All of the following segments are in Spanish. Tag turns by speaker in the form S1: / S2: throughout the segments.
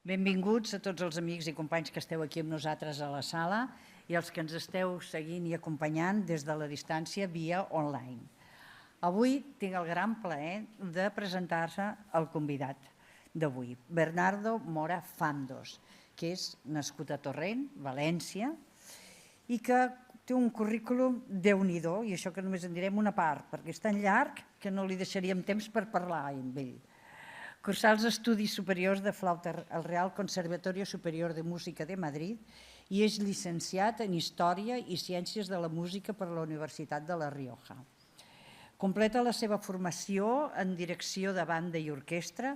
S1: Benvinguts a tots els amics i companys que esteu aquí amb nosaltres a la sala i els que ens esteu seguint i acompanyant des de la distància via online. Avui tinc el gran plaer de presentar-se al convidat d'avui, Bernardo Mora Fandos, que és nascut a Torrent, València, i que té un currículum déu-n'hi-do, i això que només en direm una part, perquè és tan llarg que no li deixaríem temps per parlar amb ell. Cursà els estudis superiors de flauta al Real Conservatorio Superior de Música de Madrid i és llicenciat en Història i Ciències de la Música per la Universitat de La Rioja. Completa la seva formació en direcció de banda i orquestra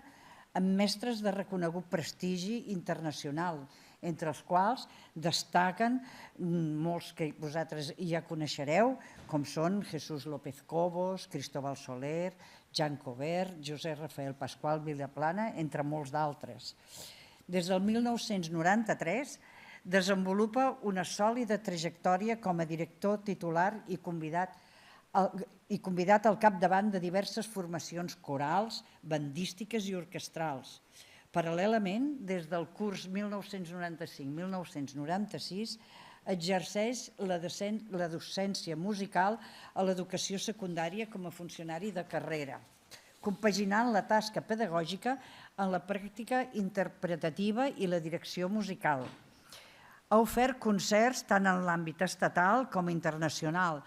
S1: amb mestres de reconegut prestigi internacional, entre els quals destaquen molts que vosaltres ja coneixereu, com són Jesús López Cobos, Cristóbal Soler, Jan Cobert, José Rafael Pascual Vilaplana, entre molts d'altres. Des del 1993 desenvolupa una sòlida trajectòria com a director titular i convidat al capdavant de diverses formacions corals, bandístiques i orquestrals. Paral·lelament, des del curs 1995-1996, exerceix la docència musical a l'educació secundària com a funcionari de carrera, compaginant la tasca pedagògica en la pràctica interpretativa i la direcció musical. Ha ofert concerts tant en l'àmbit estatal com internacional,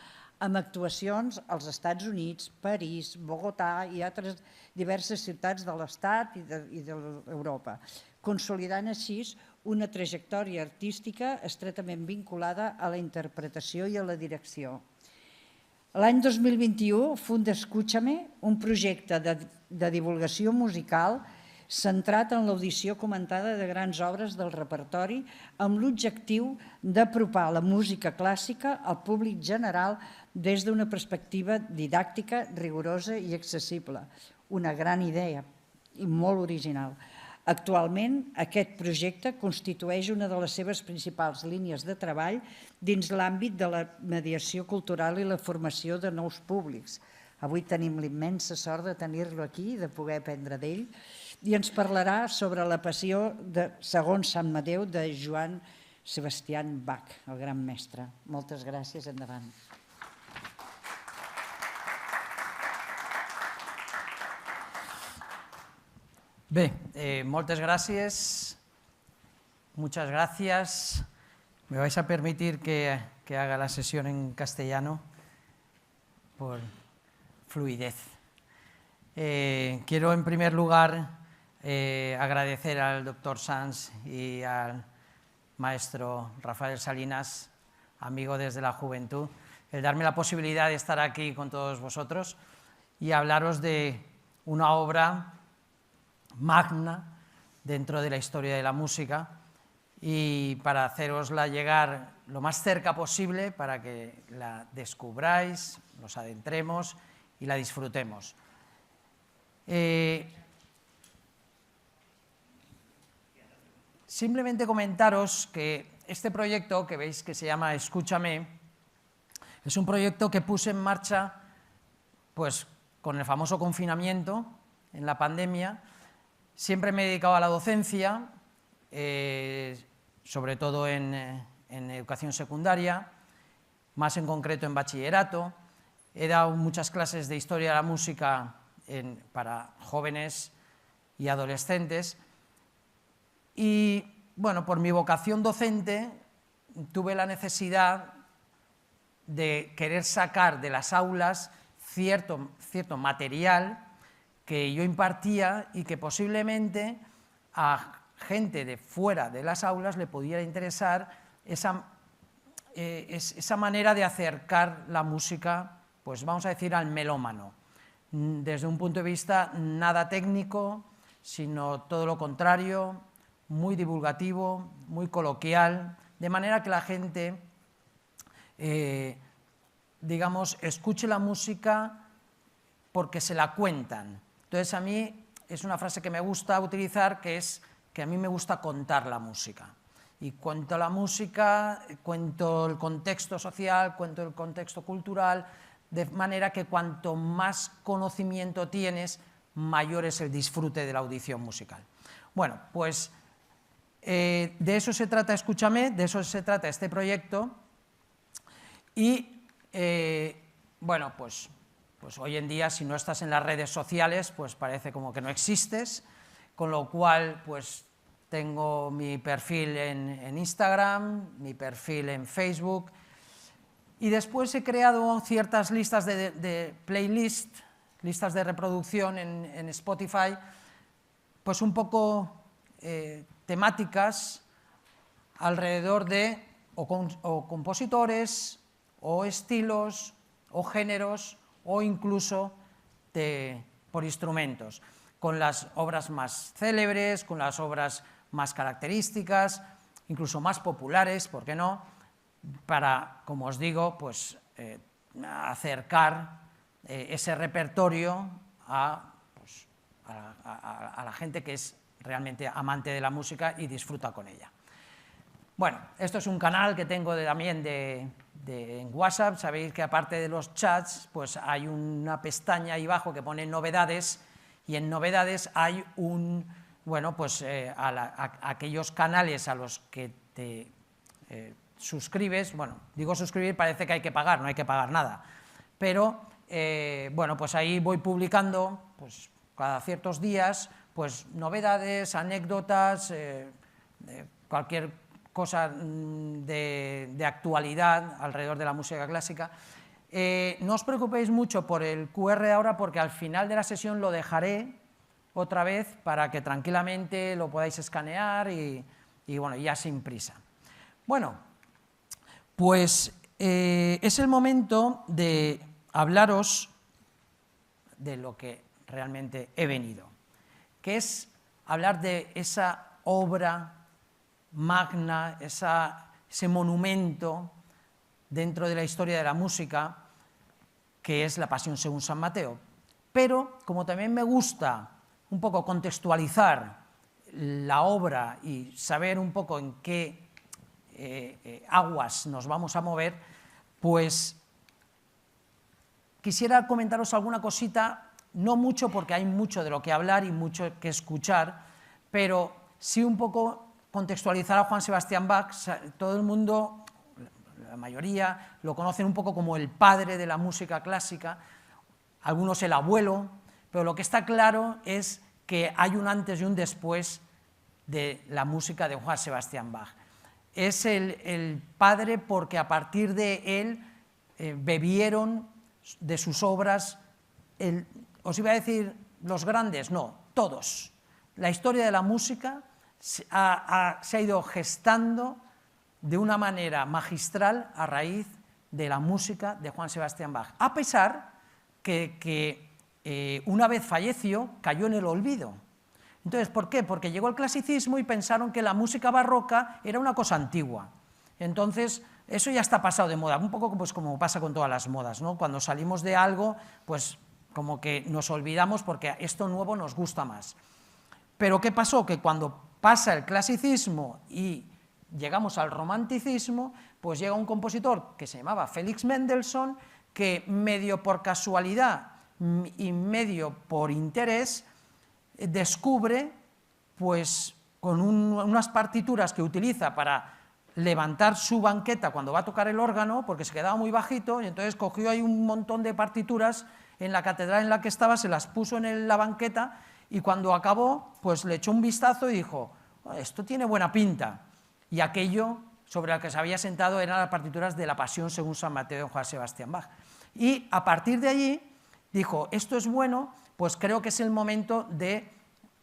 S1: amb actuacions als Estats Units, París, Bogotà i altres diverses ciutats de l'Estat i d'Europa, consolidant així una trajectòria artística estretament vinculada a la interpretació i a la direcció. L'any 2021 funda Escúchame, un projecte de divulgació musical centrat en l'audició comentada de grans obres del repertori amb l'objectiu d'apropar la música clàssica al públic general des d'una perspectiva didàctica, rigorosa i accessible. Una gran idea i molt original. Actualment, aquest projecte constitueix una de les seves principals línies de treball dins l'àmbit de la mediació cultural i la formació de nous públics. Avui tenim l'immensa sort de tenir-lo aquí, de poder aprendre d'ell, i ens parlarà sobre la passió de Segons Sant Mateu de Johann Sebastian Bach, el gran mestre. Moltes gràcies, endavant.
S2: Bé, moltes gràcies, muchas gracias. Me vais a permitir que haga la sesión en castellano por fluidez. Quiero en primer lugar agradecer al doctor Sanz y al maestro Rafael Salinas, amigo desde la juventud, el darme la posibilidad de estar aquí con todos vosotros y hablaros de una obra magna dentro de la historia de la música y para hacerosla llegar lo más cerca posible para que la descubráis, nos adentremos y la disfrutemos. Simplemente comentaros que este proyecto que veis que se llama Escúchame es un proyecto que puse en marcha pues, con el famoso confinamiento en la pandemia. Siempre me he dedicado a la docencia, sobre todo en educación secundaria, más en concreto en bachillerato. He dado muchas clases de historia de la música para jóvenes y adolescentes. Y, bueno, por mi vocación docente tuve la necesidad de querer sacar de las aulas cierto material que yo impartía y que posiblemente a gente de fuera de las aulas le pudiera interesar esa manera de acercar la música, pues vamos a decir, al melómano, desde un punto de vista nada técnico, sino todo lo contrario, muy divulgativo, muy coloquial, de manera que la gente, digamos, escuche la música porque se la cuentan. Entonces, a mí es una frase que me gusta utilizar, que es que a mí me gusta contar la música. Y cuento la música, cuento el contexto social, cuento el contexto cultural, de manera que cuanto más conocimiento tienes, mayor es el disfrute de la audición musical. Bueno, pues De eso se trata Escúchame, de eso se trata este proyecto. Y, bueno, pues hoy en día, si no estás en las redes sociales, pues parece como que no existes, con lo cual, pues tengo mi perfil en Instagram, mi perfil en Facebook, y después he creado ciertas listas de playlist, listas de reproducción en Spotify, pues un poco temáticas alrededor de o compositores, o estilos, o géneros, o incluso por instrumentos, con las obras más célebres, con las obras más características, incluso más populares, ¿por qué no?, para, como os digo, pues acercar ese repertorio a la gente que es realmente amante de la música y disfruta con ella. Bueno, esto es un canal que tengo también en WhatsApp. Sabéis que aparte de los chats, pues hay una pestaña ahí abajo que pone novedades, y en novedades hay bueno, pues aquellos canales a los que te suscribes. Bueno, digo suscribir, parece que hay que pagar, no hay que pagar nada, pero bueno, pues ahí voy publicando, pues cada ciertos días, pues novedades, anécdotas, cualquier cosa de actualidad alrededor de la música clásica. No os preocupéis mucho por el QR ahora, porque al final de la sesión lo dejaré otra vez para que tranquilamente lo podáis escanear y bueno, ya sin prisa. Bueno, pues es el momento de hablaros de lo que realmente he venido, que es hablar de esa obra magna, ese monumento dentro de la historia de la música, que es la Pasión según San Mateo. Pero, como también me gusta un poco contextualizar la obra y saber un poco en qué aguas nos vamos a mover, pues quisiera comentaros alguna cosita, no mucho porque hay mucho de lo que hablar y mucho que escuchar, pero sí un poco contextualizar a Johann Sebastian Bach. Todo el mundo, la mayoría, lo conocen un poco como el padre de la música clásica, algunos el abuelo, pero lo que está claro es que hay un antes y un después de la música de Johann Sebastian Bach. Es el padre porque a partir de él bebieron de sus obras, os iba a decir los grandes, no, todos. La historia de la música se ha ido gestando de una manera magistral a raíz de la música de Johann Sebastian Bach, a pesar que una vez falleció, cayó en el olvido. Entonces, ¿por qué? Porque llegó el clasicismo y pensaron que la música barroca era una cosa antigua. Entonces, eso ya está pasado de moda, un poco pues, como pasa con todas las modas, ¿no? Cuando salimos de algo, pues como que nos olvidamos porque esto nuevo nos gusta más. Pero ¿qué pasó? Que cuando pasa el clasicismo y llegamos al romanticismo, pues llega un compositor que se llamaba Felix Mendelssohn, que medio por casualidad y medio por interés descubre, pues con unas partituras que utiliza para levantar su banqueta cuando va a tocar el órgano, porque se quedaba muy bajito, y entonces cogió ahí un montón de partituras en la catedral en la que estaba, se las puso en la banqueta, y cuando acabó, pues le echó un vistazo y dijo, esto tiene buena pinta. Y aquello sobre lo que se había sentado eran las partituras de la Pasión según San Mateo de Johann Sebastian Bach. Y a partir de allí dijo, esto es bueno, pues creo que es el momento de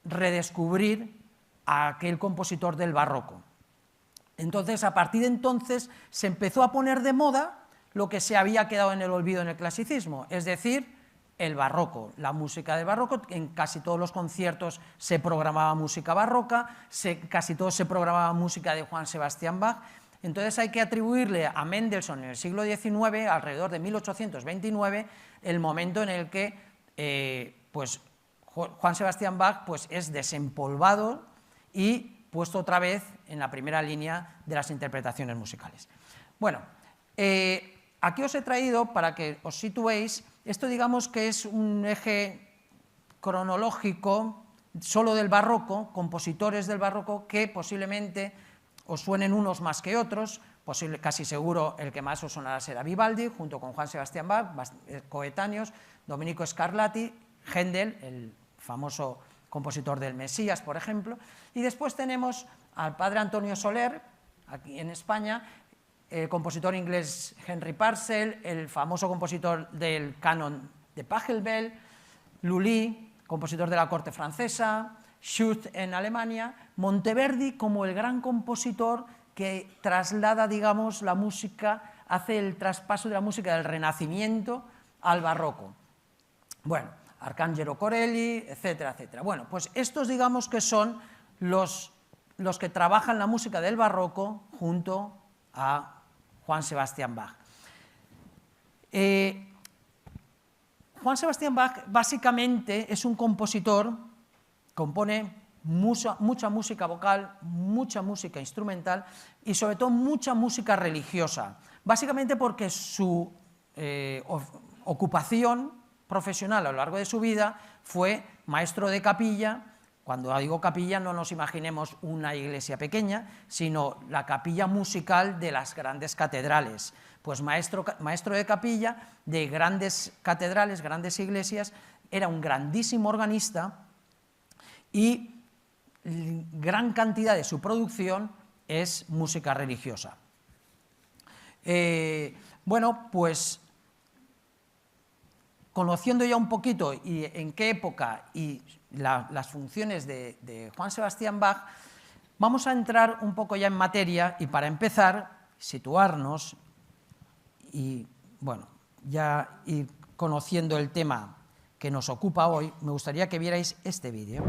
S2: redescubrir a aquel compositor del barroco. Entonces, a partir de entonces, se empezó a poner de moda lo que se había quedado en el olvido en el clasicismo, es decir, el barroco, la música del barroco. En casi todos los conciertos se programaba música barroca, casi todo se programaba música de Johann Sebastian Bach. Entonces hay que atribuirle a Mendelssohn en el siglo XIX, alrededor de 1829, el momento en el que pues, Johann Sebastian Bach pues, es desempolvado y puesto otra vez en la primera línea de las interpretaciones musicales. Bueno, aquí os he traído, para que os situéis, esto digamos que es un eje cronológico solo del barroco, compositores del barroco que posiblemente os suenen unos más que otros, casi seguro el que más os sonará será Vivaldi, junto con Juan Sebastián Bach, coetáneos, Domenico Scarlatti, Händel, el famoso compositor del Mesías, por ejemplo, y después tenemos al padre Antonio Soler, aquí en España, el compositor inglés Henry Purcell, el famoso compositor del canon de Pachelbel, Lully, compositor de la corte francesa, Schutt en Alemania, Monteverdi como el gran compositor que traslada, digamos, la música, hace el traspaso de la música del Renacimiento al barroco. Bueno, Arcangelo Corelli, etcétera, etcétera. Bueno, pues estos, digamos, que son los que trabajan la música del barroco junto a Juan Sebastián Bach. Juan Sebastián Bach básicamente es un compositor, compone mucha música vocal, mucha música instrumental y sobre todo mucha música religiosa, básicamente porque su ocupación profesional a lo largo de su vida fue maestro de capilla. Cuando digo capilla no nos imaginemos una iglesia pequeña, sino la capilla musical de las grandes catedrales. Pues maestro de capilla de grandes catedrales, grandes iglesias, era un grandísimo organista y gran cantidad de su producción es música religiosa. Bueno, pues conociendo ya un poquito y en qué época y las funciones de Juan Sebastián Bach, vamos a entrar un poco ya en materia y para empezar, situarnos y, bueno, ya ir conociendo el tema que nos ocupa hoy, me gustaría que vierais este vídeo.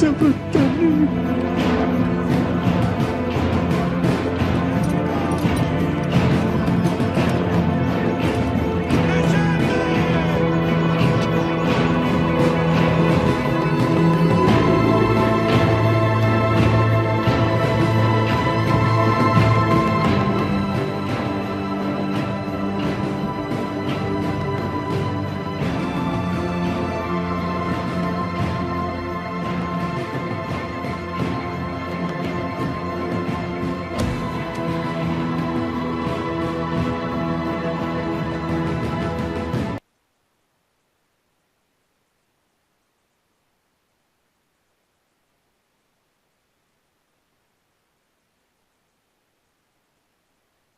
S3: Sempre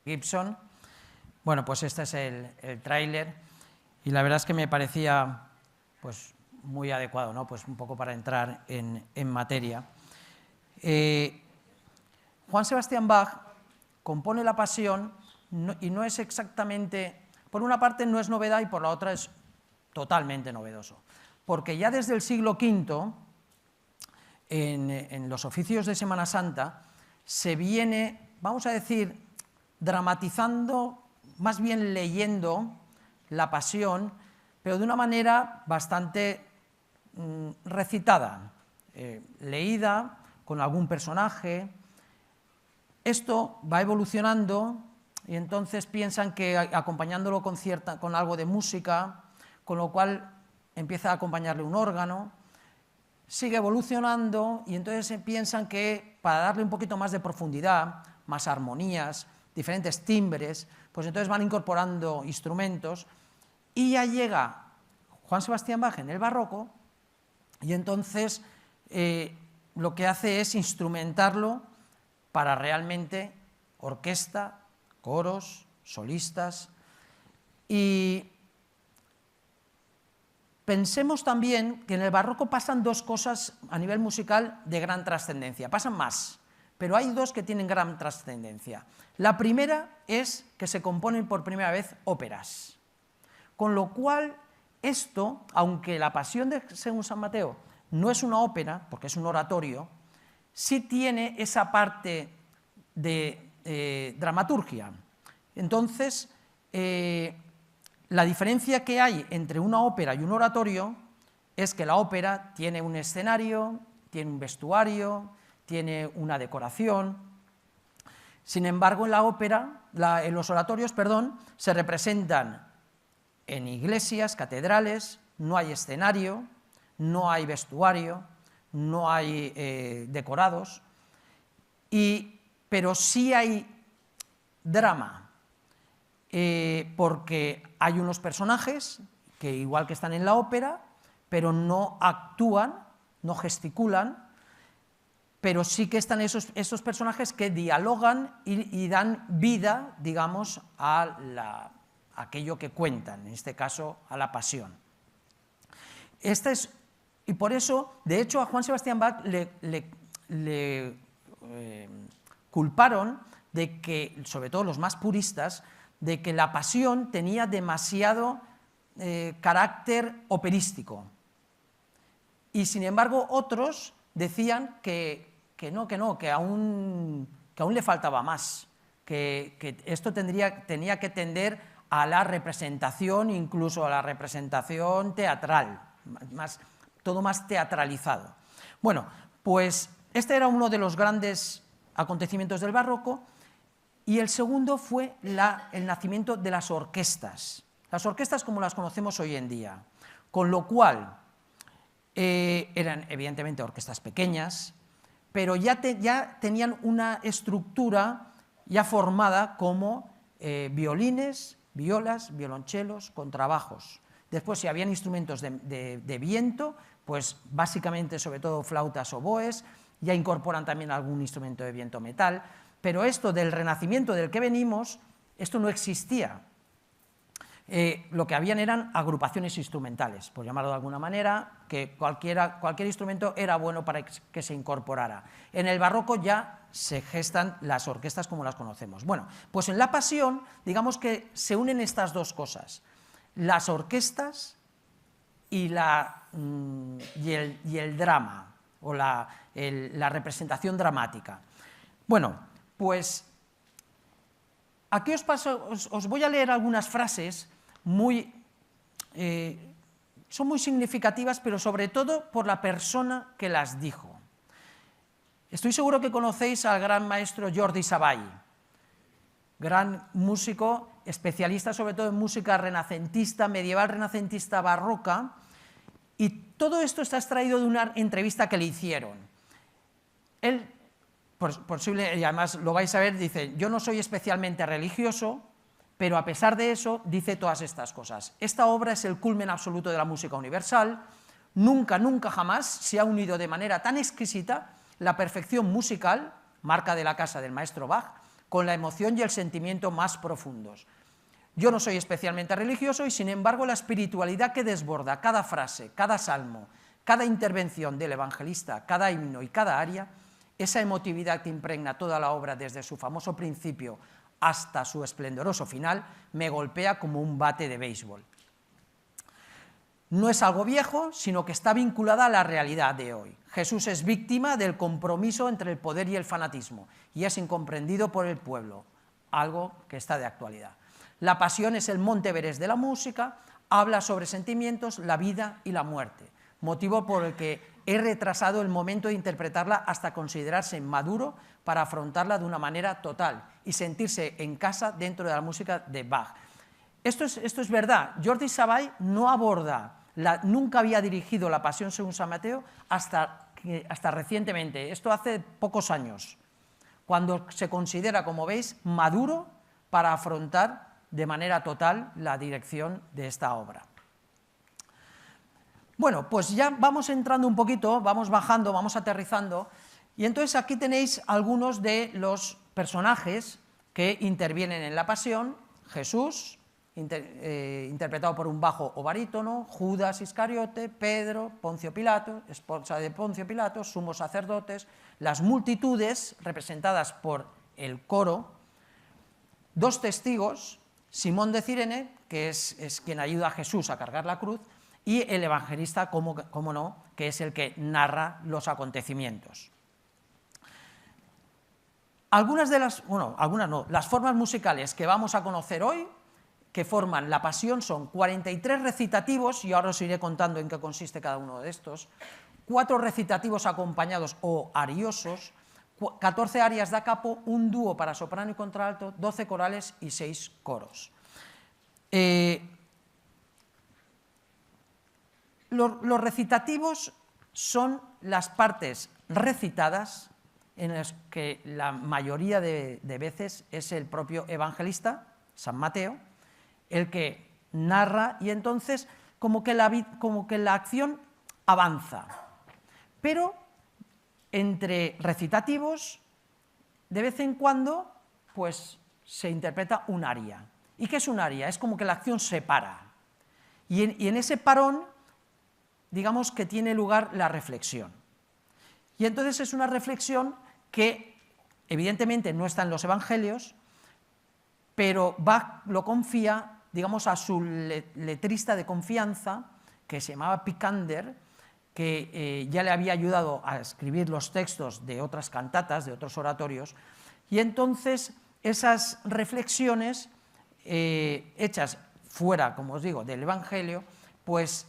S2: Gibson. Bueno, pues este es el tráiler y la verdad es que me parecía pues, muy adecuado, ¿no? Pues un poco para entrar en materia. Juan Sebastián Bach compone la Pasión y no es exactamente, por una parte no es novedad y por la otra es totalmente novedoso, porque ya desde el siglo V, en los oficios de Semana Santa, se viene, vamos a decir, dramatizando, más bien leyendo la Pasión, pero de una manera bastante recitada, leída con algún personaje. Esto va evolucionando y entonces piensan que acompañándolo con algo de música, con lo cual empieza a acompañarle un órgano, sigue evolucionando y entonces piensan que para darle un poquito más de profundidad, más armonías, diferentes timbres, pues entonces van incorporando instrumentos y ya llega Juan Sebastián Bach en el barroco y entonces lo que hace es instrumentarlo para realmente orquesta, coros, solistas. Y pensemos también que en el barroco pasan dos cosas a nivel musical de gran trascendencia, pasan más, pero hay dos que tienen gran trascendencia. La primera es que se componen por primera vez óperas, con lo cual esto, aunque la Pasión de según San Mateo no es una ópera, porque es un oratorio, sí tiene esa parte de dramaturgia. Entonces, la diferencia que hay entre una ópera y un oratorio es que la ópera tiene un escenario, tiene un vestuario, tiene una decoración. Sin embargo, en la ópera, en los oratorios, perdón, se representan en iglesias, catedrales, no hay escenario, no hay vestuario, no hay decorados, pero sí hay drama, porque hay unos personajes que igual que están en la ópera, pero no actúan, no gesticulan, pero sí que están esos personajes que dialogan y dan vida, digamos, a aquello que cuentan, en este caso a la Pasión. Y por eso, de hecho, a Juan Sebastián Bach le culparon de que, sobre todo los más puristas, de que la Pasión tenía demasiado carácter operístico. Y sin embargo otros decían que aún le faltaba más, que esto tenía que tender a la representación, incluso a la representación teatral, todo más teatralizado. Bueno, pues este era uno de los grandes acontecimientos del barroco. Y el segundo fue el nacimiento de las orquestas como las conocemos hoy en día, con lo cual eran evidentemente orquestas pequeñas, pero ya tenían una estructura ya formada como violines, violas, violonchelos, contrabajos. Después, si habían instrumentos de viento, pues básicamente sobre todo flautas, oboes, ya incorporan también algún instrumento de viento metal. Pero esto del Renacimiento del que venimos, esto no existía. Lo que habían eran agrupaciones instrumentales, por llamarlo de alguna manera, que cualquier instrumento era bueno para que se incorporara. En el barroco ya se gestan las orquestas como las conocemos. Bueno, pues en la Pasión, digamos que se unen estas dos cosas, las orquestas y el drama, o la representación dramática. Bueno, pues aquí os voy a leer algunas frases son muy significativas, pero sobre todo por la persona que las dijo. Estoy seguro que conocéis al gran maestro Jordi Savall, gran músico, especialista sobre todo en música renacentista, medieval renacentista, barroca, y todo esto está extraído de una entrevista que le hicieron. Él, posible, y además lo vais a ver, dice: yo no soy especialmente religioso, pero a pesar de eso dice todas estas cosas. Esta obra es el culmen absoluto de la música universal. Nunca, nunca jamás se ha unido de manera tan exquisita la perfección musical, marca de la casa del maestro Bach, con la emoción y el sentimiento más profundos. Yo no soy especialmente religioso y, sin embargo, la espiritualidad que desborda cada frase, cada salmo, cada intervención del evangelista, cada himno y cada aria, esa emotividad que impregna toda la obra desde su famoso principio hasta su esplendoroso final, me golpea como un bate de béisbol. No es algo viejo, sino que está vinculada a la realidad de hoy. Jesús es víctima del compromiso entre el poder y el fanatismo, y es incomprendido por el pueblo, algo que está de actualidad. La pasión es el Monte Everest de la música, habla sobre sentimientos, la vida y la muerte, motivo por el que he retrasado el momento de interpretarla hasta considerarse maduro para afrontarla de una manera total y sentirse en casa dentro de la música de Bach. Esto es verdad. Jordi Savall no aborda, nunca había dirigido la Pasión según San Mateo hasta recientemente, esto hace pocos años, cuando se considera, como veis, maduro para afrontar de manera total la dirección de esta obra. Bueno, pues ya vamos entrando un poquito, vamos bajando, vamos aterrizando, y entonces aquí tenéis algunos de los personajes que intervienen en la Pasión: Jesús, interpretado por un bajo o barítono, Judas Iscariote, Pedro, Poncio Pilato, esposa de Poncio Pilato, sumos sacerdotes, las multitudes representadas por el coro, dos testigos, Simón de Cirene, que es quien ayuda a Jesús a cargar la cruz, y el evangelista, como no, que es el que narra los acontecimientos. Las formas musicales que vamos a conocer hoy, que forman la Pasión, son 43 recitativos, y ahora os iré contando en qué consiste cada uno de estos, 4 recitativos acompañados o ariosos, 14 arias da capo, un dúo para soprano y contralto, 12 corales y 6 coros. Los recitativos son las partes recitadas en las que la mayoría de veces es el propio evangelista, San Mateo, el que narra, y entonces como que la acción avanza. Pero entre recitativos, de vez en cuando, pues se interpreta un aria. ¿Y qué es un aria? Es como que la acción se para. Y en ese parón, digamos que tiene lugar la reflexión. Y entonces es una reflexión que evidentemente no está en los evangelios, pero Bach lo confía, digamos, a su letrista de confianza, que se llamaba Picander, que ya le había ayudado a escribir los textos de otras cantatas, de otros oratorios, y entonces esas reflexiones hechas fuera, como os digo, del evangelio, pues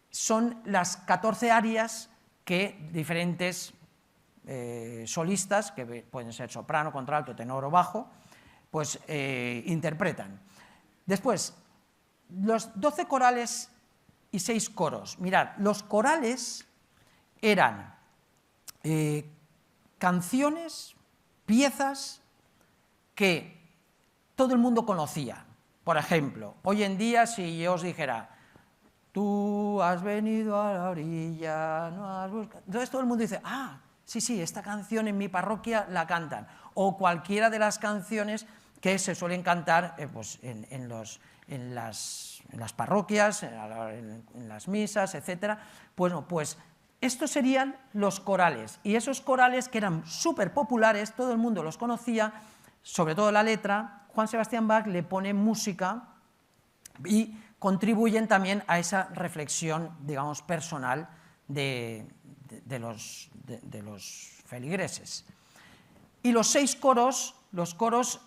S2: son las 14 arias que diferentes solistas, que pueden ser soprano, contralto, tenor o bajo, pues interpretan. Después, los 12 corales y 6 coros. Mirad, los corales eran canciones, piezas que todo el mundo conocía. Por ejemplo, hoy en día, si yo os dijera: tú has venido a la orilla, no has buscado... Entonces todo el mundo dice: ah, sí, esta canción en mi parroquia la cantan. O cualquiera de las canciones que se suelen cantar pues en las parroquias, en las misas, etc. Bueno, pues estos serían los corales. Y esos corales, que eran súper populares, todo el mundo los conocía, sobre todo la letra. Juan Sebastián Bach le pone música y contribuyen también a esa reflexión, digamos, personal de los feligreses. Y los 6 coros,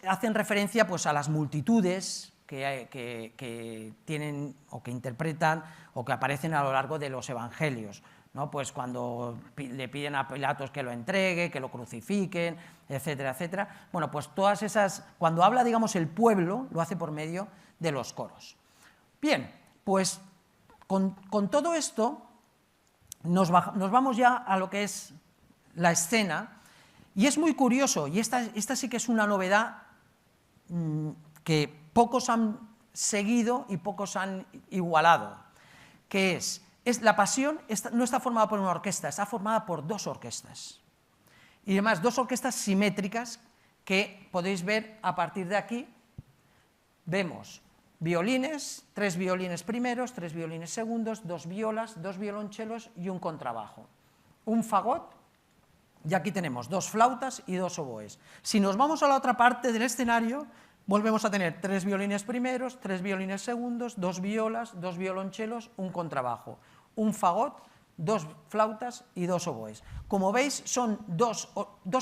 S2: hacen referencia pues a las multitudes que tienen o que interpretan o que aparecen a lo largo de los evangelios, ¿no? Pues cuando le piden a Pilatos que lo entregue, que lo crucifiquen, etcétera, etcétera. Bueno, pues todas esas, cuando habla, digamos, el pueblo, lo hace por medio de los coros. Bien, pues con todo esto nos vamos ya a lo que es la escena, y es muy curioso, y esta sí que es una novedad que pocos han seguido y pocos han igualado, que es la Pasión no está formada por una orquesta, está formada por 2 orquestas. Y además 2 orquestas simétricas que podéis ver a partir de aquí. Vemos violines, 3 violines primeros, 3 violines segundos, 2 violas, 2 violonchelos y un contrabajo. Un fagot, y aquí tenemos 2 flautas y 2 oboes. Si nos vamos a la otra parte del escenario, volvemos a tener 3 violines primeros, 3 violines segundos, 2 violas, 2 violonchelos, un contrabajo, un fagot, 2 flautas y 2 oboes. Como veis, son dos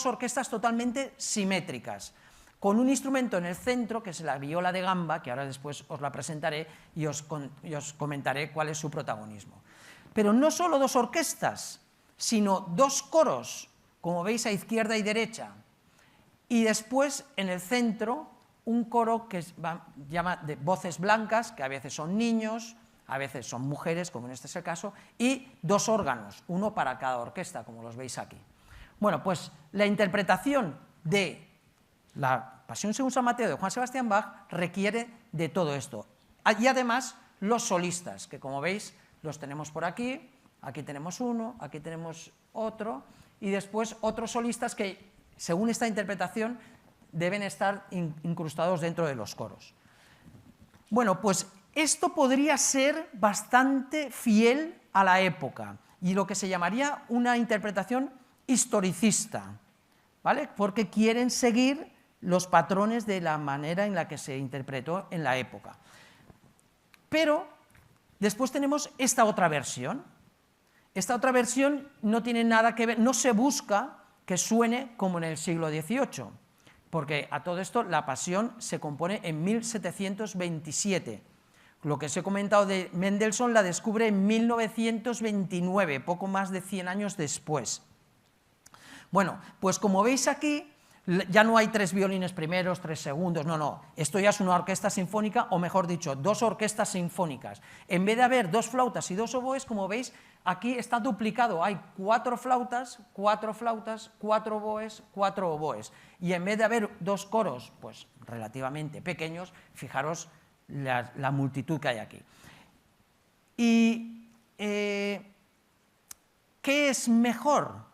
S2: orquestas totalmente simétricas, con un instrumento en el centro, que es la viola de gamba, que ahora después os la presentaré y os comentaré cuál es su protagonismo. Pero no solo 2 orquestas, sino 2 coros, como veis a izquierda y derecha, y después en el centro un coro que llama de voces blancas, que a veces son niños, a veces son mujeres, como en este es el caso, y 2 órganos, uno para cada orquesta, como los veis aquí. Bueno, pues la interpretación de la Pasión según San Mateo de Juan Sebastián Bach requiere de todo esto. Y además los solistas, que como veis los tenemos por aquí, aquí tenemos uno, aquí tenemos otro, y después otros solistas que, según esta interpretación, deben estar incrustados dentro de los coros. Bueno, pues esto podría ser bastante fiel a la época y lo que se llamaría una interpretación historicista, ¿vale? Porque quieren seguir los patrones de la manera en la que se interpretó en la época. Pero después tenemos esta otra versión. Esta otra versión no tiene nada que ver, no se busca que suene como en el siglo XVIII, porque a todo esto la Pasión se compone en 1727. Lo que os he comentado de Mendelssohn la descubre en 1929, poco más de 100 años después. Bueno, pues como veis aquí, ya no hay 3 violines primeros, 3 segundos, no, esto ya es una orquesta sinfónica, o mejor dicho, 2 orquestas sinfónicas. En vez de haber 2 flautas y 2 oboes, como veis, aquí está duplicado, hay 4 flautas, 4 oboes, 4 oboes. Y en vez de haber 2 coros, pues relativamente pequeños, fijaros la multitud que hay aquí. ¿Y qué es mejor?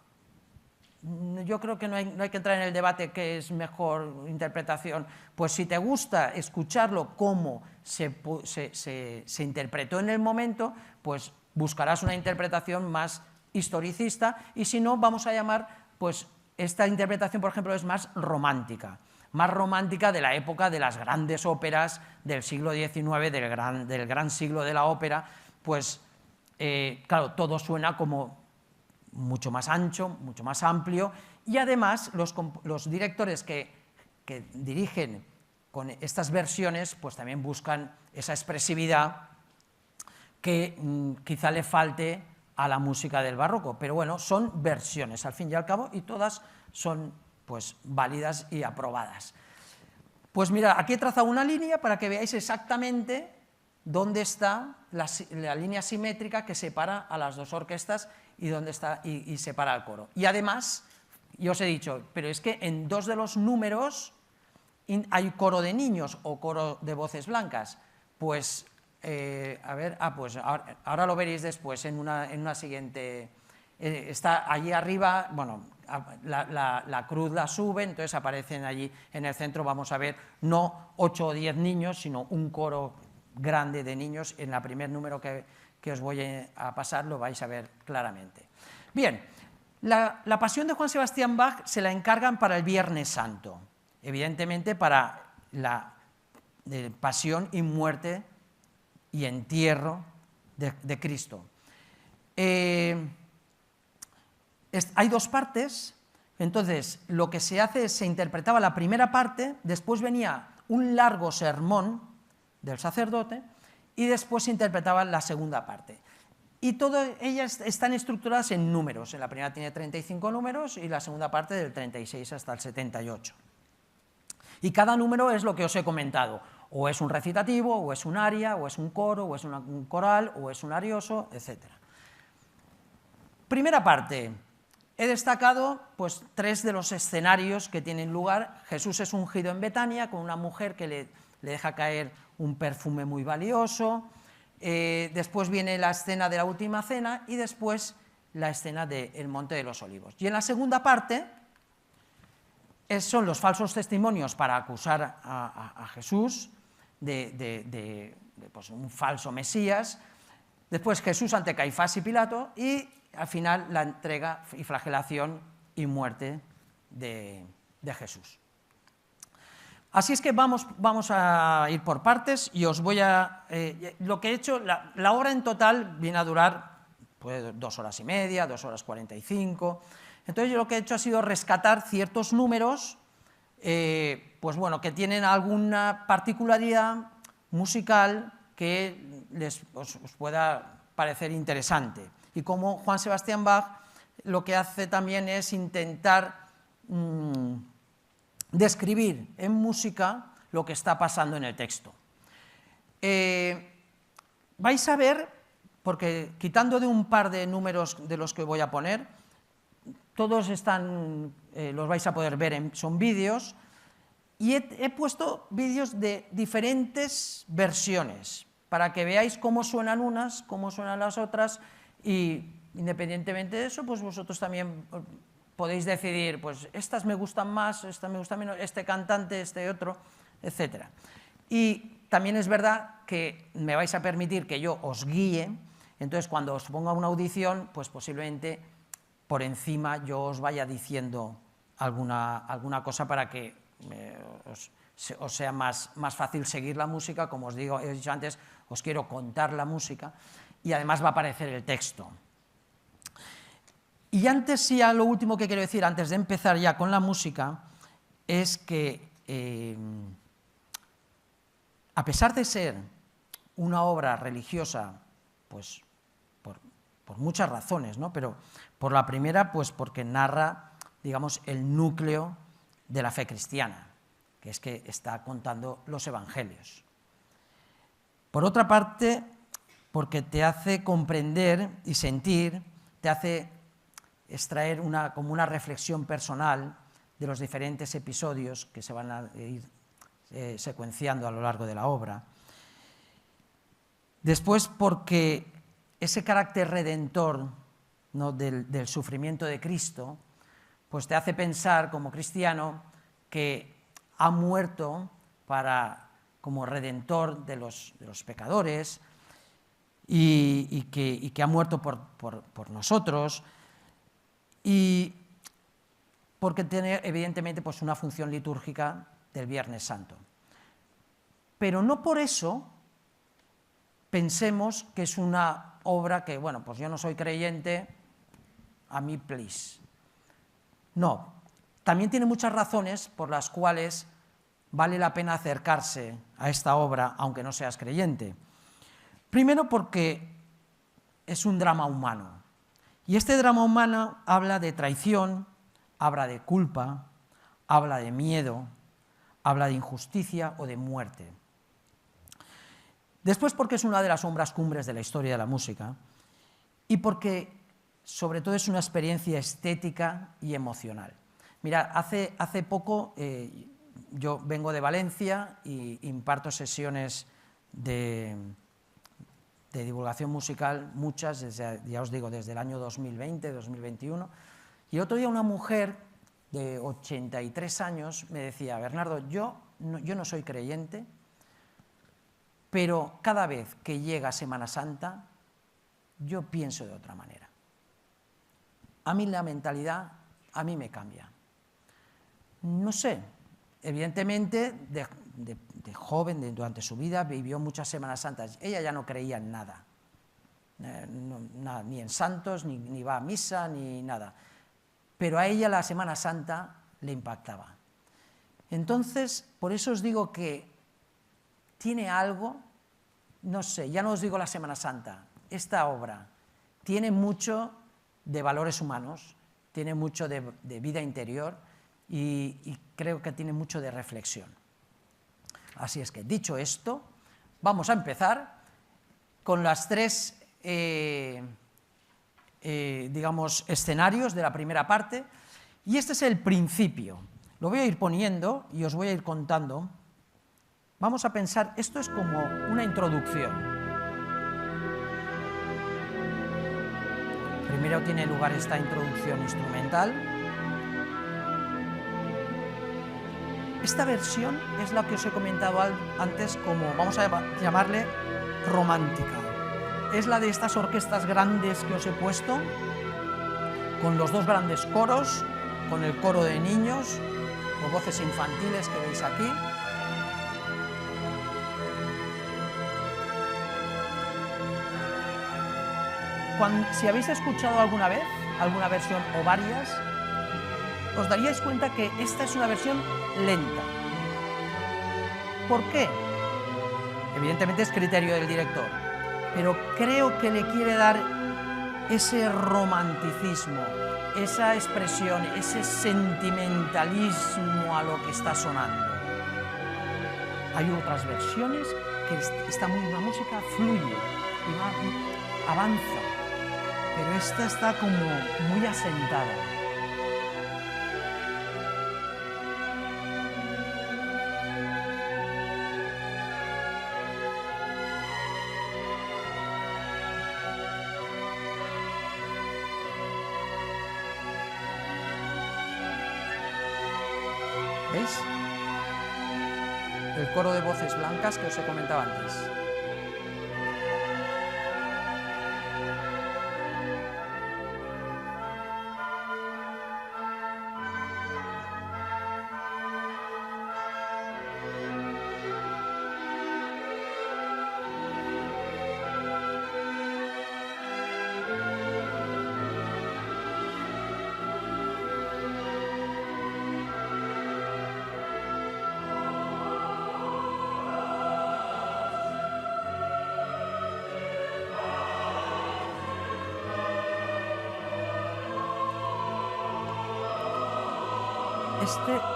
S2: Yo creo que no hay que entrar en el debate qué es mejor interpretación. Pues si te gusta escucharlo como se interpretó en el momento, pues buscarás una interpretación más historicista, y si no, vamos a llamar, pues esta interpretación, por ejemplo, es más romántica de la época de las grandes óperas del siglo XIX, del gran siglo de la ópera. Pues claro, todo suena como mucho más ancho, mucho más amplio, y además los directores que dirigen con estas versiones pues también buscan esa expresividad que quizá le falte a la música del barroco, pero bueno, son versiones al fin y al cabo, y todas son pues válidas y aprobadas. Pues mira, aquí he trazado una línea para que veáis exactamente dónde está la línea simétrica que separa a las 2 orquestas y dónde está y separa al coro. Y además, yo os he dicho, pero es que en 2 de los números hay coro de niños o coro de voces blancas. Pues, a ver, pues ahora lo veréis después en una siguiente. Está allí arriba, bueno, la cruz la sube, entonces aparecen allí en el centro, vamos a ver, no 8 o 10 niños, sino un coro grande de niños. En el primer número que os voy a pasar lo vais a ver claramente. Bien, la Pasión de Juan Sebastián Bach se la encargan para el Viernes Santo, evidentemente para la pasión y muerte y entierro de Cristo. Hay 2 partes, entonces lo que se hace es se interpretaba la primera parte, después venía un largo sermón del sacerdote y después se interpretaba la segunda parte. Y todas ellas están estructuradas en números. En la primera tiene 35 números y la segunda parte del 36 hasta el 78. Y cada número es lo que os he comentado, o es un recitativo, o es un aria, o es un coro, o es un coral, o es un arioso, etc. Primera parte. He destacado pues 3 de los escenarios que tienen lugar. Jesús es ungido en Betania con una mujer que le deja caer un perfume muy valioso. Después viene la escena de la última cena y después la escena del Monte de los Olivos. Y en la segunda parte son los falsos testimonios para acusar a Jesús de pues, un falso Mesías. Después Jesús ante Caifás y Pilato, y al final la entrega y flagelación y muerte de Jesús. Así es que vamos a ir por partes y os voy a... lo que he hecho, la obra en total viene a durar pues, 2 horas y media, 2 horas 45. Entonces yo lo que he hecho ha sido rescatar ciertos números pues bueno, que tienen alguna particularidad musical que os pueda parecer interesante. Y como Juan Sebastián Bach lo que hace también es intentar describir en música lo que está pasando en el texto. Vais a ver, porque quitando de un par de números de los que voy a poner, todos están, los vais a poder ver, son vídeos, y he puesto vídeos de diferentes versiones, para que veáis cómo suenan unas, cómo suenan las otras, y independientemente de eso, pues vosotros también podéis decidir, pues estas me gustan más, estas me gustan menos, este cantante, este otro, etc. Y también es verdad que me vais a permitir que yo os guíe, entonces cuando os ponga una audición, pues posiblemente por encima yo os vaya diciendo alguna cosa para que os sea más fácil seguir la música. Como os digo, he dicho antes, os quiero contar la música y además va a aparecer el texto. Y antes, ya lo último que quiero decir, antes de empezar ya con la música, es que a pesar de ser una obra religiosa, pues por muchas razones, ¿no? Pero por la primera, pues porque narra, digamos, el núcleo de la fe cristiana, que es que está contando los evangelios. Por otra parte, porque te hace comprender y sentir, te hace extraer como una reflexión personal de los diferentes episodios que se van a ir secuenciando a lo largo de la obra. Después, porque ese carácter redentor, ¿no?, del sufrimiento de Cristo, pues te hace pensar como cristiano que ha muerto como redentor de los pecadores y que ha muerto por nosotros, y porque tiene evidentemente pues una función litúrgica del Viernes Santo. Pero no por eso pensemos que es una obra que, bueno, pues yo no soy creyente, a mí please. No, también tiene muchas razones por las cuales vale la pena acercarse a esta obra, aunque no seas creyente. Primero, porque es un drama humano. Y este drama humano habla de traición, habla de culpa, habla de miedo, habla de injusticia o de muerte. Después, porque es una de las obras cumbres de la historia de la música, y porque sobre todo es una experiencia estética y emocional. Mirad, hace poco yo vengo de Valencia y imparto sesiones de divulgación musical, muchas, ya os digo, desde el año 2020, 2021, y otro día una mujer de 83 años me decía: Bernardo, yo no soy creyente, pero cada vez que llega Semana Santa yo pienso de otra manera. A mí la mentalidad, a mí me cambia. No sé, evidentemente de joven, durante su vida, vivió muchas Semanas Santas. Ella ya no creía en nada, ni en santos, ni va a misa, ni nada. Pero a ella la Semana Santa le impactaba. Entonces, por eso os digo que tiene algo, no sé, ya no os digo la Semana Santa, esta obra tiene mucho de valores humanos, tiene mucho de vida interior y creo que tiene mucho de reflexión. Así es que, dicho esto, vamos a empezar con las tres, digamos, escenarios de la primera parte, y este es el principio. Lo voy a ir poniendo y os voy a ir contando. Vamos a pensar, esto es como una introducción. Primero tiene lugar esta introducción instrumental. Esta versión es la que os he comentado antes como, vamos a llamarle, romántica. Es la de estas orquestas grandes que os he puesto, con los dos grandes coros, con el coro de niños, o voces infantiles que veis aquí. Si habéis escuchado alguna vez, alguna versión o varias, os daríais cuenta que esta es una versión lenta. ¿Por qué? Evidentemente es criterio del director, pero creo que le quiere dar ese romanticismo, esa expresión, ese sentimentalismo a lo que está sonando. Hay otras versiones que la música fluye y avanza, pero esta está como muy asentada. ¿Veis? El coro de voces blancas que os he comentado antes.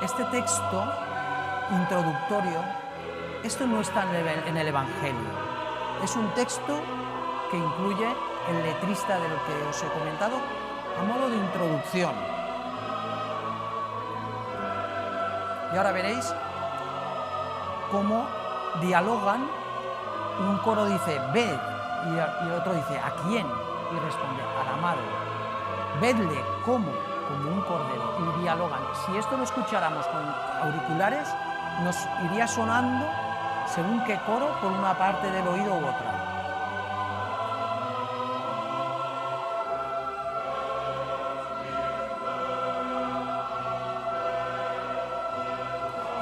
S2: Este texto introductorio, esto no está en el Evangelio. Es un texto que incluye el letrista de lo que os he comentado a modo de introducción. Y ahora veréis cómo dialogan. Un coro dice, ved, y el otro dice, ¿a quién? Y responde, al amado. Vedle, ¿cómo? Como un cordero, y dialogan. Si esto lo escucháramos con auriculares, nos iría sonando según qué coro por una parte del oído u otra.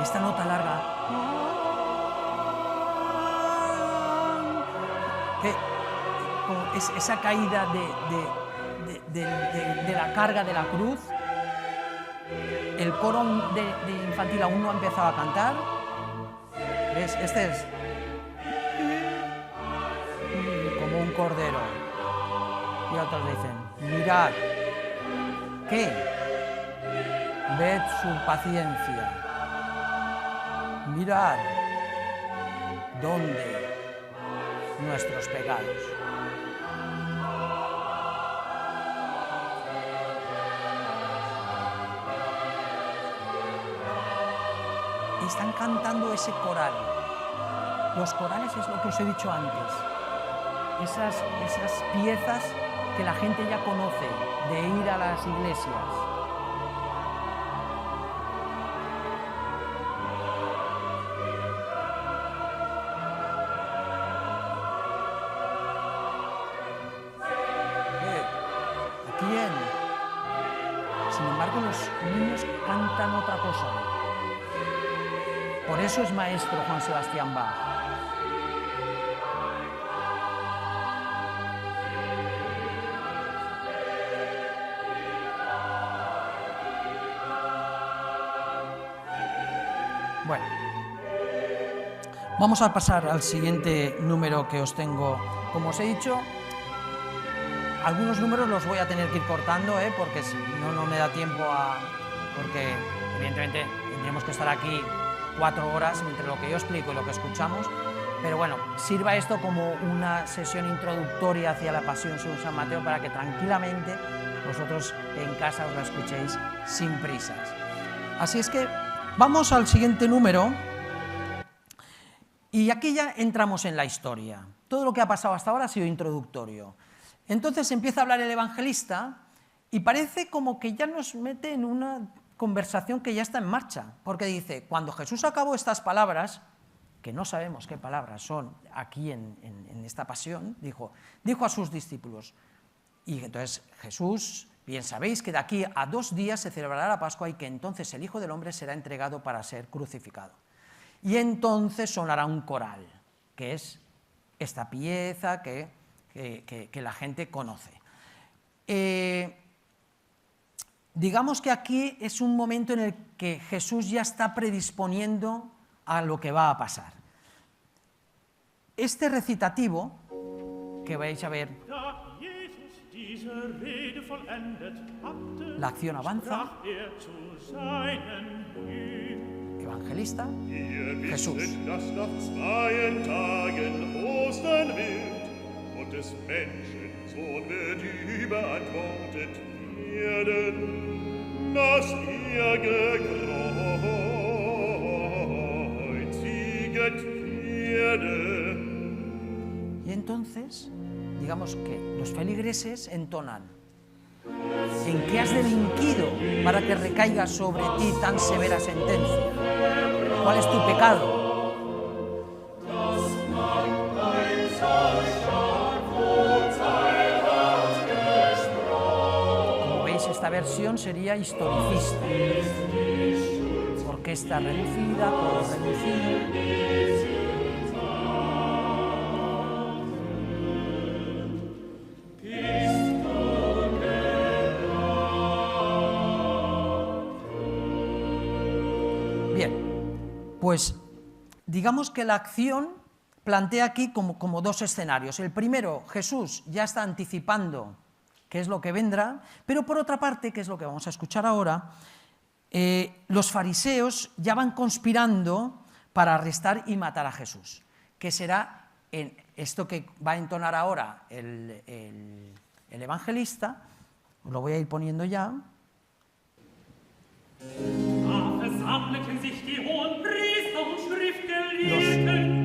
S2: Esta nota larga, esa caída de la carga de la cruz, el coro de infantil aún no ha empezado a cantar. ¿Ves? Este es como un cordero. Y otros dicen, mirad, ¿qué? Ved su paciencia. Mirad dónde nuestros pecados. Están cantando ese coral. Los corales es lo que os he dicho antes. Esas piezas que la gente ya conoce de ir a las iglesias. ¿A quién? Sin embargo, los niños cantan otra cosa. Por eso es maestro Juan Sebastián Bach. Bueno, vamos a pasar al siguiente número que os tengo. Como os he dicho, algunos números los voy a tener que ir cortando, porque si no me da tiempo porque evidentemente tendríamos que estar aquí 4 horas entre lo que yo explico y lo que escuchamos, pero bueno, sirva esto como una sesión introductoria hacia la Pasión según San Mateo para que tranquilamente vosotros en casa os la escuchéis sin prisas. Así es que vamos al siguiente número y aquí ya entramos en la historia. Todo lo que ha pasado hasta ahora ha sido introductorio. Entonces empieza a hablar el evangelista y parece como que ya nos mete en una conversación que ya está en marcha, porque dice, cuando Jesús acabó estas palabras, que no sabemos qué palabras son aquí en esta pasión, dijo a sus discípulos, y entonces Jesús, bien sabéis que de aquí a 2 días se celebrará la Pascua y que entonces el Hijo del Hombre será entregado para ser crucificado. Y entonces sonará un coral, que es esta pieza que la gente conoce. Digamos que aquí es un momento en el que Jesús ya está predisponiendo a lo que va a pasar. Este recitativo, que vais a ver, la acción avanza, evangelista, Jesús. Y entonces, digamos que los feligreses entonan: ¿en qué has delinquido para que recaiga sobre ti tan severa sentencia? ¿Cuál es tu pecado? Como veis, esta versión sería historicista. Orquesta reducida, coro reducido. Pues digamos que la acción plantea aquí como 2 escenarios. El primero, Jesús ya está anticipando qué es lo que vendrá, pero por otra parte, que es lo que vamos a escuchar ahora, los fariseos ya van conspirando para arrestar y matar a Jesús, que será en esto que va a entonar ahora el evangelista. Os lo voy a ir poniendo ya.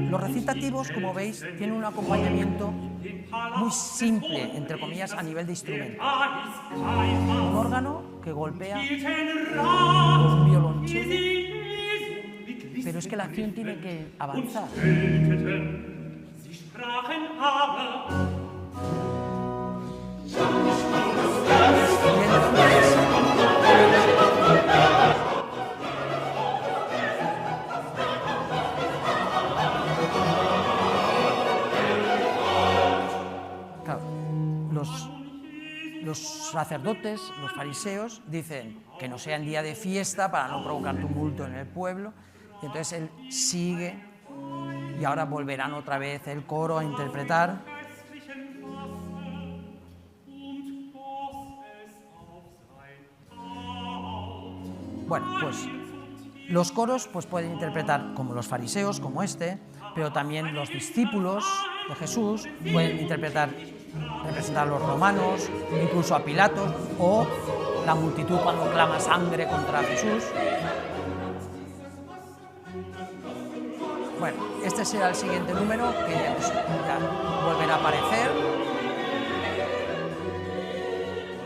S2: Los recitativos, como veis, tienen un acompañamiento muy simple, entre comillas, a nivel de instrumento. Un órgano que golpea, un violonchelo, pero es que la acción tiene que avanzar. Los sacerdotes, los fariseos, dicen que no sea en día de fiesta para no provocar tumulto en el pueblo. Y entonces él sigue y ahora volverán otra vez el coro a interpretar. Bueno, pues los coros pues, pueden interpretar como los fariseos, como este, pero también los discípulos de Jesús pueden representar a los romanos, incluso a Pilatos, o la multitud cuando clama sangre contra Jesús. Bueno, este será el siguiente número, que ya volverá a aparecer.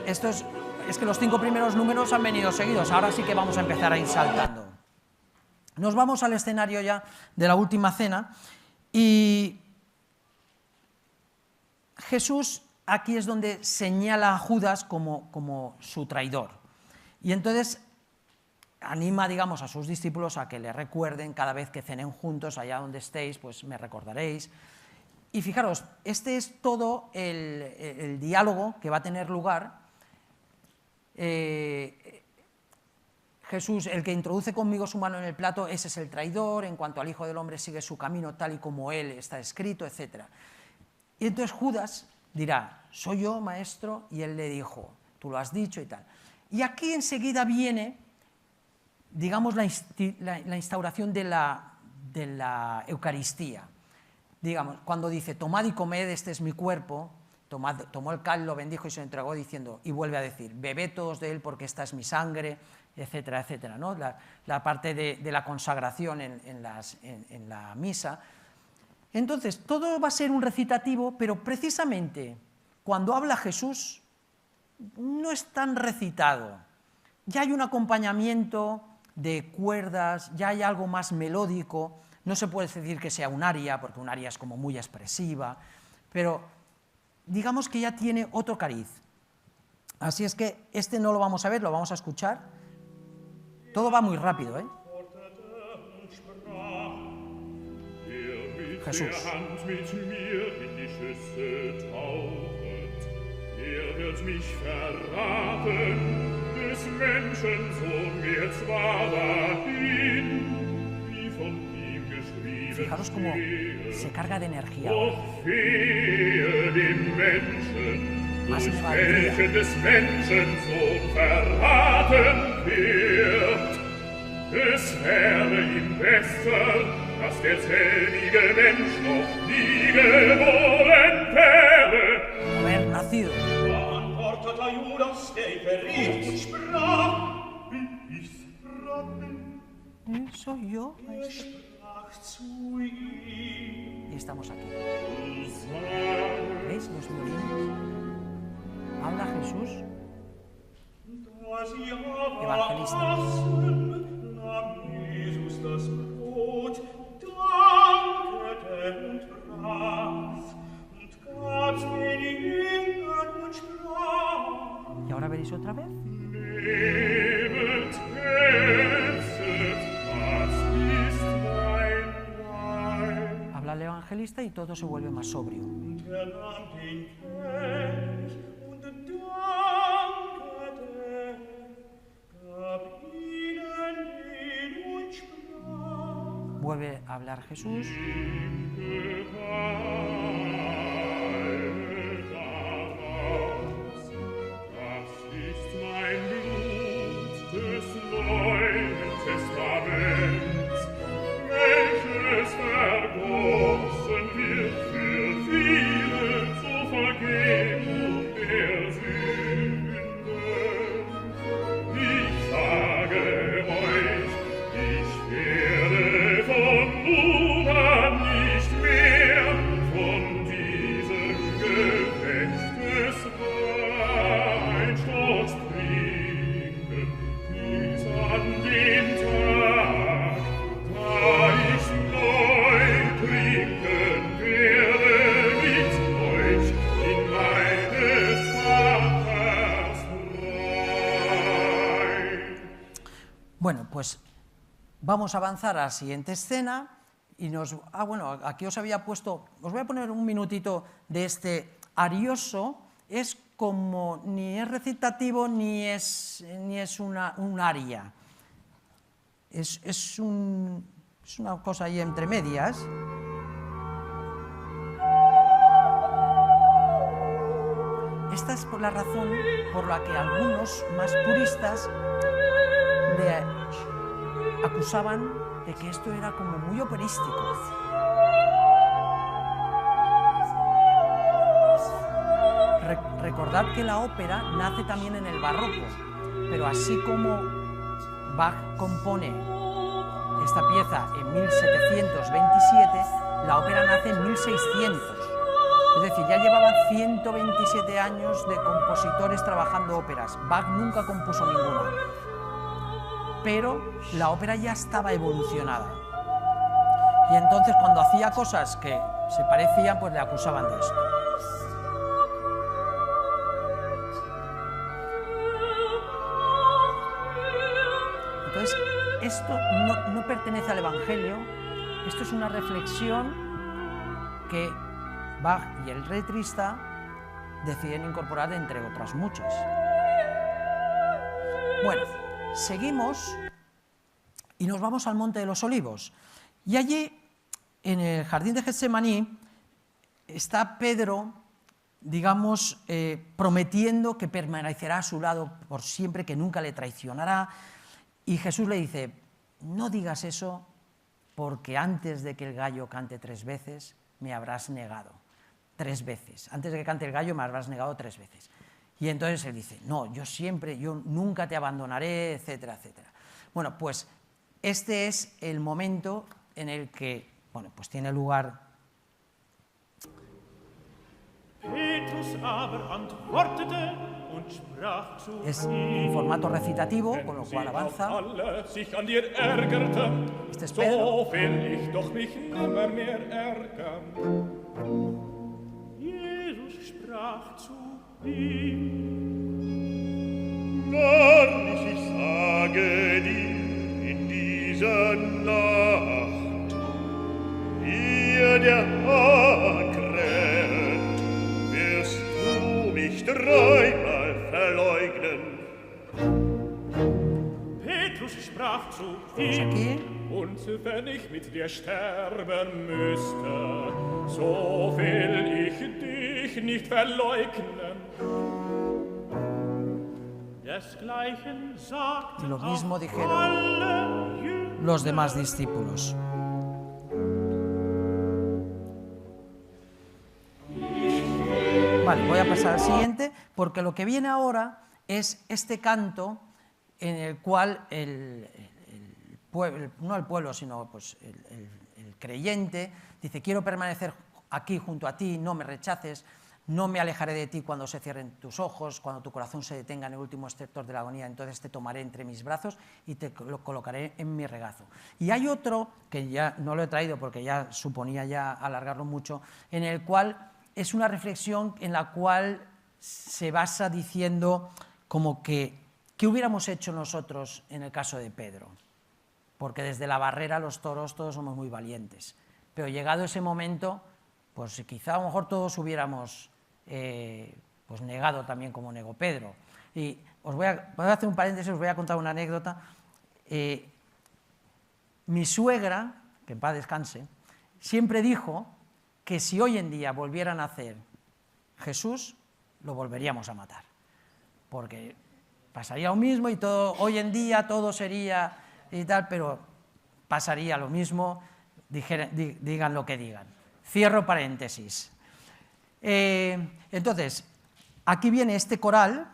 S2: Es que los 5 primeros números han venido seguidos, ahora sí que vamos a empezar a ir saltando. Nos vamos al escenario ya de la última cena y Jesús aquí es donde señala a Judas como su traidor. Y entonces anima, digamos, a sus discípulos a que le recuerden cada vez que cenen juntos, allá donde estéis, pues me recordaréis. Y fijaros, este es todo el diálogo que va a tener lugar. Jesús, el que introduce conmigo su mano en el plato, ese es el traidor, en cuanto al Hijo del Hombre sigue su camino tal y como él está escrito, etc. Y entonces Judas dirá, soy yo, maestro, y él le dijo, tú lo has dicho y tal. Y aquí enseguida viene, digamos, la instauración de la Eucaristía. Digamos, cuando dice, tomad y comed, este es mi cuerpo, tomó el cáliz, lo bendijo y se lo entregó diciendo, y vuelve a decir, bebed todos de él porque esta es mi sangre, etcétera, etcétera, ¿no? La parte de la consagración en la misa. Entonces, todo va a ser un recitativo, pero precisamente cuando habla Jesús no es tan recitado, ya hay un acompañamiento de cuerdas, ya hay algo más melódico. No se puede decir que sea un aria, porque un aria es como muy expresiva, pero digamos que ya tiene otro cariz. Así es que este no lo vamos a ver, lo vamos a escuchar. Todo va muy rápido, ¿eh? Jesús. Fijaros cómo se carga de energía. Más me valdría.
S3: Es wäre ihm besser, dass der selige Mensch noch nie geboren wäre.
S2: Haber nacido.
S3: Da antwortete Judas, der ihn verriet, und sprach, ich sprach,
S2: Soy yo.
S3: sprach zu ihm.
S2: Y estamos aquí.
S3: Du sagst,
S2: ¿Veis los violines? Habla Jesús.
S3: da sie aber
S2: Evangelista.
S3: aßen, nahm Jesus das Brot, dankete und brach, und gab's den Jüngern und sprach,
S2: Y ahora veréis otra vez.
S3: nehmet, esset, das ist mein Leib.
S2: Habla el evangelista y todo se vuelve más sobrio.
S3: Und nahm den Kelch und dankete, gab ihnen den und sprach,
S2: Vuelve a hablar Jesús.
S3: Das ist mein Blut des Neuen Testaments, welches vergossen wird für viele zur Vergebung der Sünden. Ich sage euch, ich werde von nun an nicht mehr von diesem Gefäß des Weinstoßes trinken, bis an den Tag, da ich neu trinken werde mit euch in meines Vaters Reich.
S2: Bueno, pues vamos a avanzar a la siguiente escena y nos... bueno, aquí os había puesto... Os voy a poner un minutito de este arioso. Es como... ni es recitativo ni es un aria. Es una cosa ahí entre medias. Esta es por la razón por la que algunos más puristas le acusaban de que esto era como muy operístico. Recordad que la ópera nace también en el barroco, pero así como Bach compone esta pieza en 1727, la ópera nace en 1600. Es decir, ya llevaban 127 años de compositores trabajando óperas. Bach nunca compuso ninguna. Pero la ópera ya estaba evolucionada. Y entonces cuando hacía cosas que se parecían, pues le acusaban de esto. Entonces, esto no pertenece al Evangelio, esto es una reflexión que Bach y el letrista deciden incorporar entre otras muchas. Bueno, seguimos y nos vamos al Monte de los Olivos. Y allí, en el jardín de Getsemaní, está Pedro, digamos, prometiendo que permanecerá a su lado por siempre, que nunca le traicionará. Y Jesús le dice, no digas eso porque antes de que el gallo cante 3 veces, me habrás negado. 3 veces. Antes de que cante el gallo, me habrás negado 3 veces. Y entonces él dice, no, yo nunca te abandonaré, etcétera, etcétera. Bueno, pues este es el momento en el que, bueno, pues tiene lugar
S3: Petrus aber antwortete und sprach zu
S2: Es en formato recitativo, con lo
S3: Sie
S2: cual
S3: auch
S2: avanza.
S3: alle sich an dir ärgerten,
S2: Este es Pedro.
S3: so will ich doch mich nimmer mehr ärgern. Jesus sprach zu ihm: Wahrlich, ich sage dir, in dieser Nacht, ehe der Hahn kräht, wirst du mich dreimal verleugnen. Petrus sprach zu ihm:
S2: Aquí.
S3: Und wenn ich mit dir sterben müsste, so will ich dich nicht verleugnen. Desgleichen sagten
S2: Y lo mismo
S3: auch
S2: dijeron
S3: alle Jünger.
S2: los demás discípulos. Vale, voy a pasar al siguiente, porque lo que viene ahora es este canto en el cual no el pueblo, sino pues el creyente dice: quiero permanecer aquí junto a ti, no me rechaces, no me alejaré de ti cuando se cierren tus ojos, cuando tu corazón se detenga en el último estertor de la agonía, entonces te tomaré entre mis brazos y te lo colocaré en mi regazo. Y hay otro, que ya no lo he traído porque ya suponía ya alargarlo mucho, en el cual es una reflexión en la cual se basa diciendo como que ¿qué hubiéramos hecho nosotros en el caso de Pedro? Porque desde la barrera los toros todos somos muy valientes, pero llegado ese momento, pues quizá a lo mejor todos hubiéramos pues negado también como negó Pedro. Y voy a hacer un paréntesis, os voy a contar una anécdota. Mi suegra, que en paz descanse, siempre dijo que si hoy en día volvieran a hacer Jesús, lo volveríamos a matar, porque pasaría lo mismo y todo, hoy en día todo sería y tal, pero pasaría lo mismo, digan lo que digan. Cierro paréntesis. Entonces, aquí viene este coral,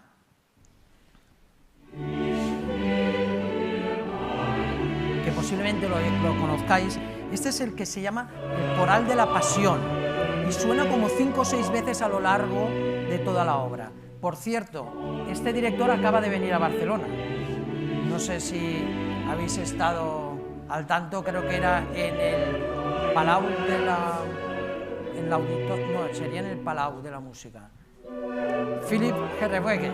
S2: que posiblemente lo conozcáis. Este es el que se llama el Coral de la Pasión y suena como 5 o 6 veces a lo largo de toda la obra. Por cierto, este director acaba de venir a Barcelona. No sé si habéis estado al tanto, creo que era en el Palau de la... en el auditorio, no, sería en el Palau de la Música. Philip Herreweghe.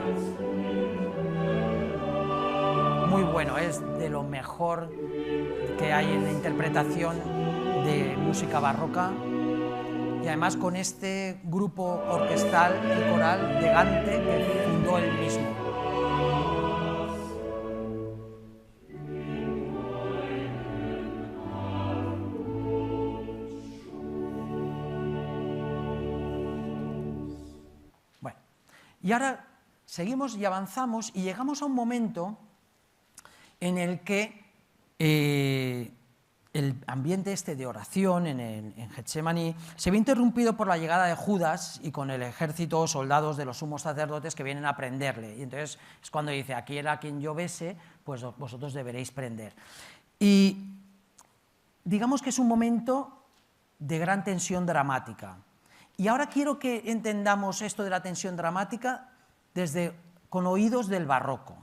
S2: Muy bueno, es de lo mejor que hay en la interpretación de música barroca, y además con este grupo orquestal y coral de Gante que fundó él mismo. Bueno, y ahora seguimos y avanzamos y llegamos a un momento en el que el ambiente este de oración en Getsemaní se ve interrumpido por la llegada de Judas y con el ejército o soldados de los sumos sacerdotes que vienen a prenderle. Y entonces es cuando dice: aquí era quien yo bese, pues vosotros deberéis prender. Y digamos que es un momento de gran tensión dramática. Y ahora quiero que entendamos esto de la tensión dramática con oídos del barroco.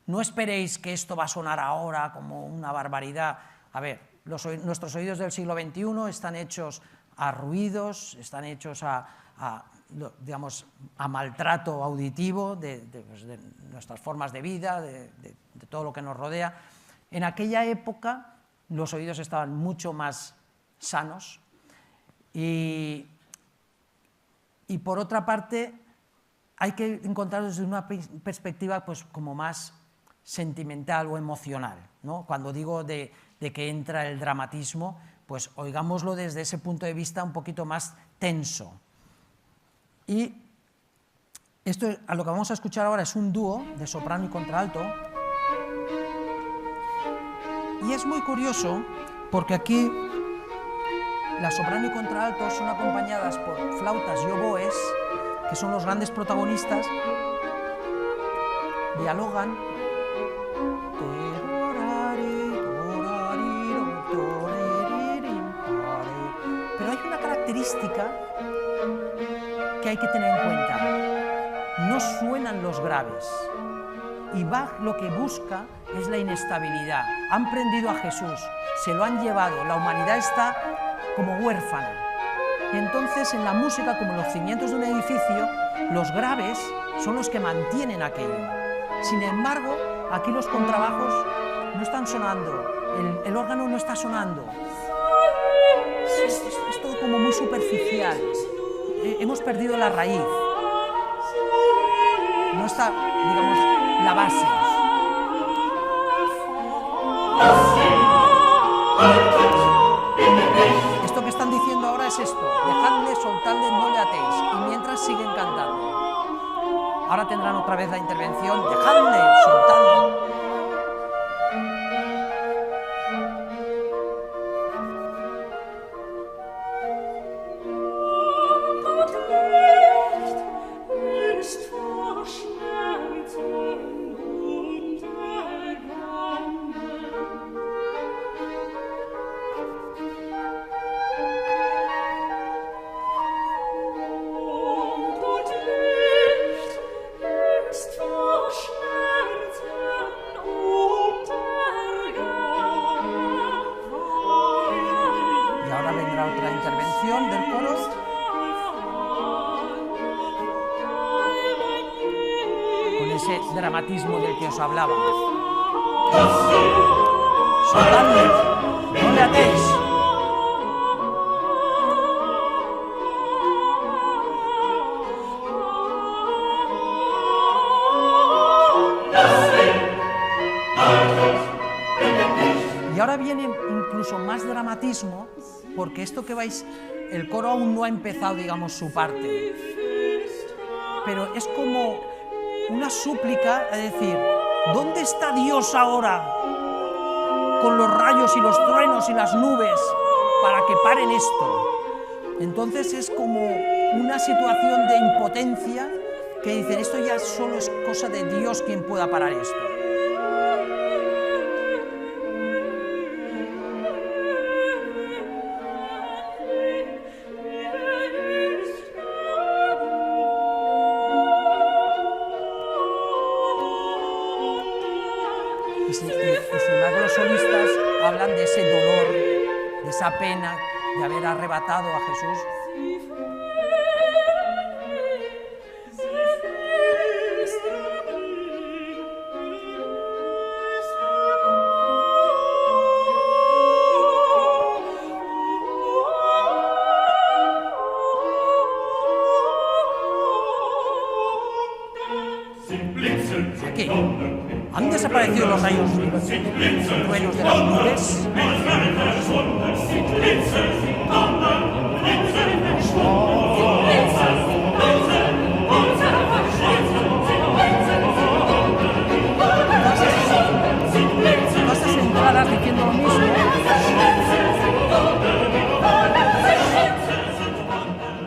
S2: No esperéis que esto va a sonar ahora como una barbaridad. A ver, nuestros oídos del siglo XXI están hechos a ruidos, están hechos digamos, a maltrato auditivo de nuestras formas de vida, de todo lo que nos rodea. En aquella época los oídos estaban mucho más sanos y por otra parte hay que encontrarlos desde una perspectiva pues como más sentimental o emocional, ¿no? Cuando digo de que entra el dramatismo, pues oigámoslo desde ese punto de vista un poquito más tenso. Y esto, a lo que vamos a escuchar ahora, es un dúo de soprano y contralto. Y es muy curioso porque aquí la soprano y contralto son acompañadas por flautas y oboes, que son los grandes protagonistas, dialogan. Pero hay una característica que que hay que tener en cuenta. No suenan los graves. Y Bach lo que busca es la inestabilidad. Han prendido a Jesús, se lo han llevado, la humanidad está como huérfana. Y entonces en la música, como en los cimientos de un edificio, los graves son los que mantienen aquello. Sin embargo, aquí los contrabajos no están sonando, el órgano no está sonando. Es todo como muy superficial. Hemos perdido la raíz. No está, digamos, la base. Esto que están diciendo ahora es esto: dejadle, soltadle, no le atéis. Y mientras siguen cantando. Ahora tendrán otra vez la intervención: dejadle, soltadle. Dramatismo del que os hablaba. Soltadle, no le atéis. Y ahora viene incluso más dramatismo, porque esto que vais, el coro aún no ha empezado, digamos, su parte, pero es como una súplica, es decir, ¿dónde está Dios ahora con los rayos y los truenos y las nubes para que paren esto? Entonces es como una situación de impotencia que dicen, esto ya solo es cosa de Dios quien pueda parar esto. Y sin embargo los solistas hablan de ese dolor, de esa pena de haber arrebatado a Jesús. Aquí han desaparecido los rayos y los truenos de las nubes. Todas estas entradas diciendo lo mismo.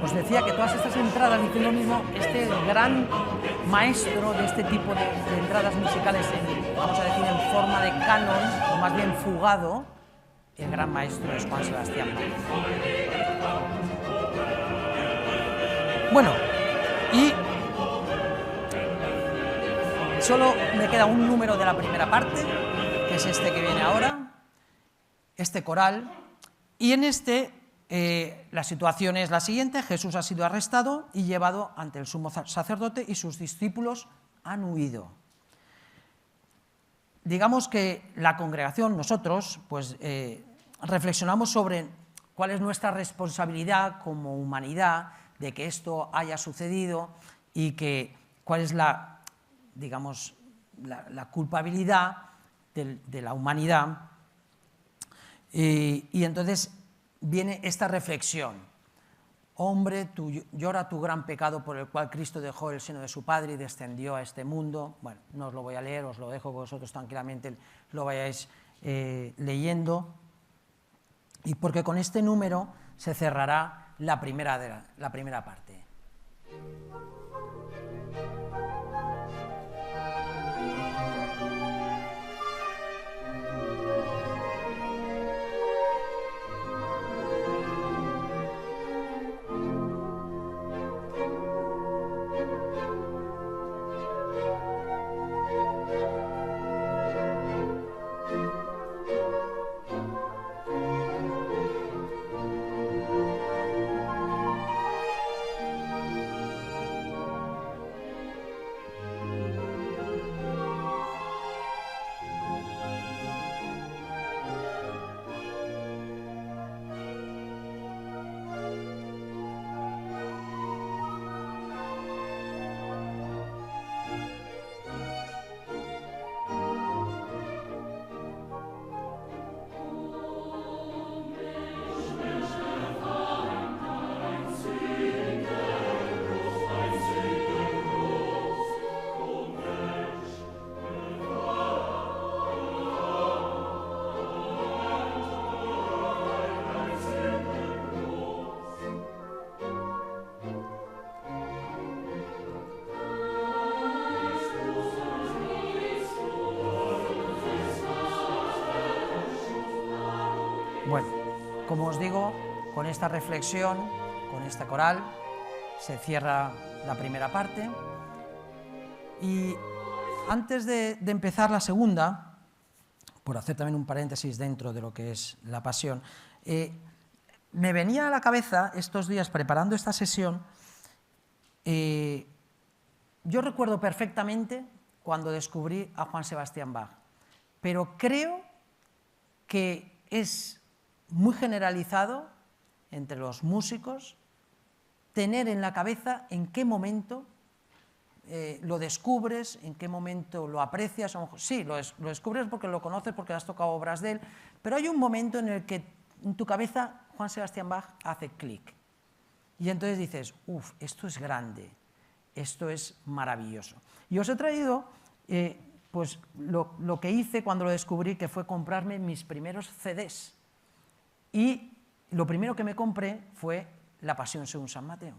S2: Os decía que todas estas entradas diciendo lo mismo, este gran maestro de este tipo de entradas musicales, vamos a decir, en forma de canon, o más bien fugado, el gran maestro es Juan Sebastián Bach. Bueno, y solo me queda un número de la primera parte, que es este que viene ahora, este coral, y en este la situación es la siguiente: Jesús ha sido arrestado y llevado ante el sumo sacerdote y sus discípulos han huido. Digamos que la congregación, nosotros, pues reflexionamos sobre cuál es nuestra responsabilidad como humanidad de que esto haya sucedido y que cuál es la, digamos, la culpabilidad de la humanidad. Y entonces viene esta reflexión: hombre, llora tu gran pecado por el cual Cristo dejó el seno de su Padre y descendió a este mundo. Bueno, no os lo voy a leer, os lo dejo que vosotros tranquilamente lo vayáis leyendo, y porque con este número se cerrará la primera parte. como os digo, con esta reflexión, con esta coral, se cierra la primera parte. Y antes de empezar la segunda, por hacer también un paréntesis dentro de lo que es la Pasión, me venía a la cabeza estos días preparando esta sesión, yo recuerdo perfectamente cuando descubrí a Juan Sebastián Bach, pero creo que es muy generalizado entre los músicos tener en la cabeza en qué momento lo descubres, en qué momento lo aprecias. Sí, lo descubres porque lo conoces, porque has tocado obras de él, pero hay un momento en el que en tu cabeza Juan Sebastián Bach hace clic. Y entonces dices, uff, esto es grande, esto es maravilloso. Y os he traído pues lo que hice cuando lo descubrí, que fue comprarme mis primeros CDs. Y lo primero que me compré fue La Pasión según San Mateo,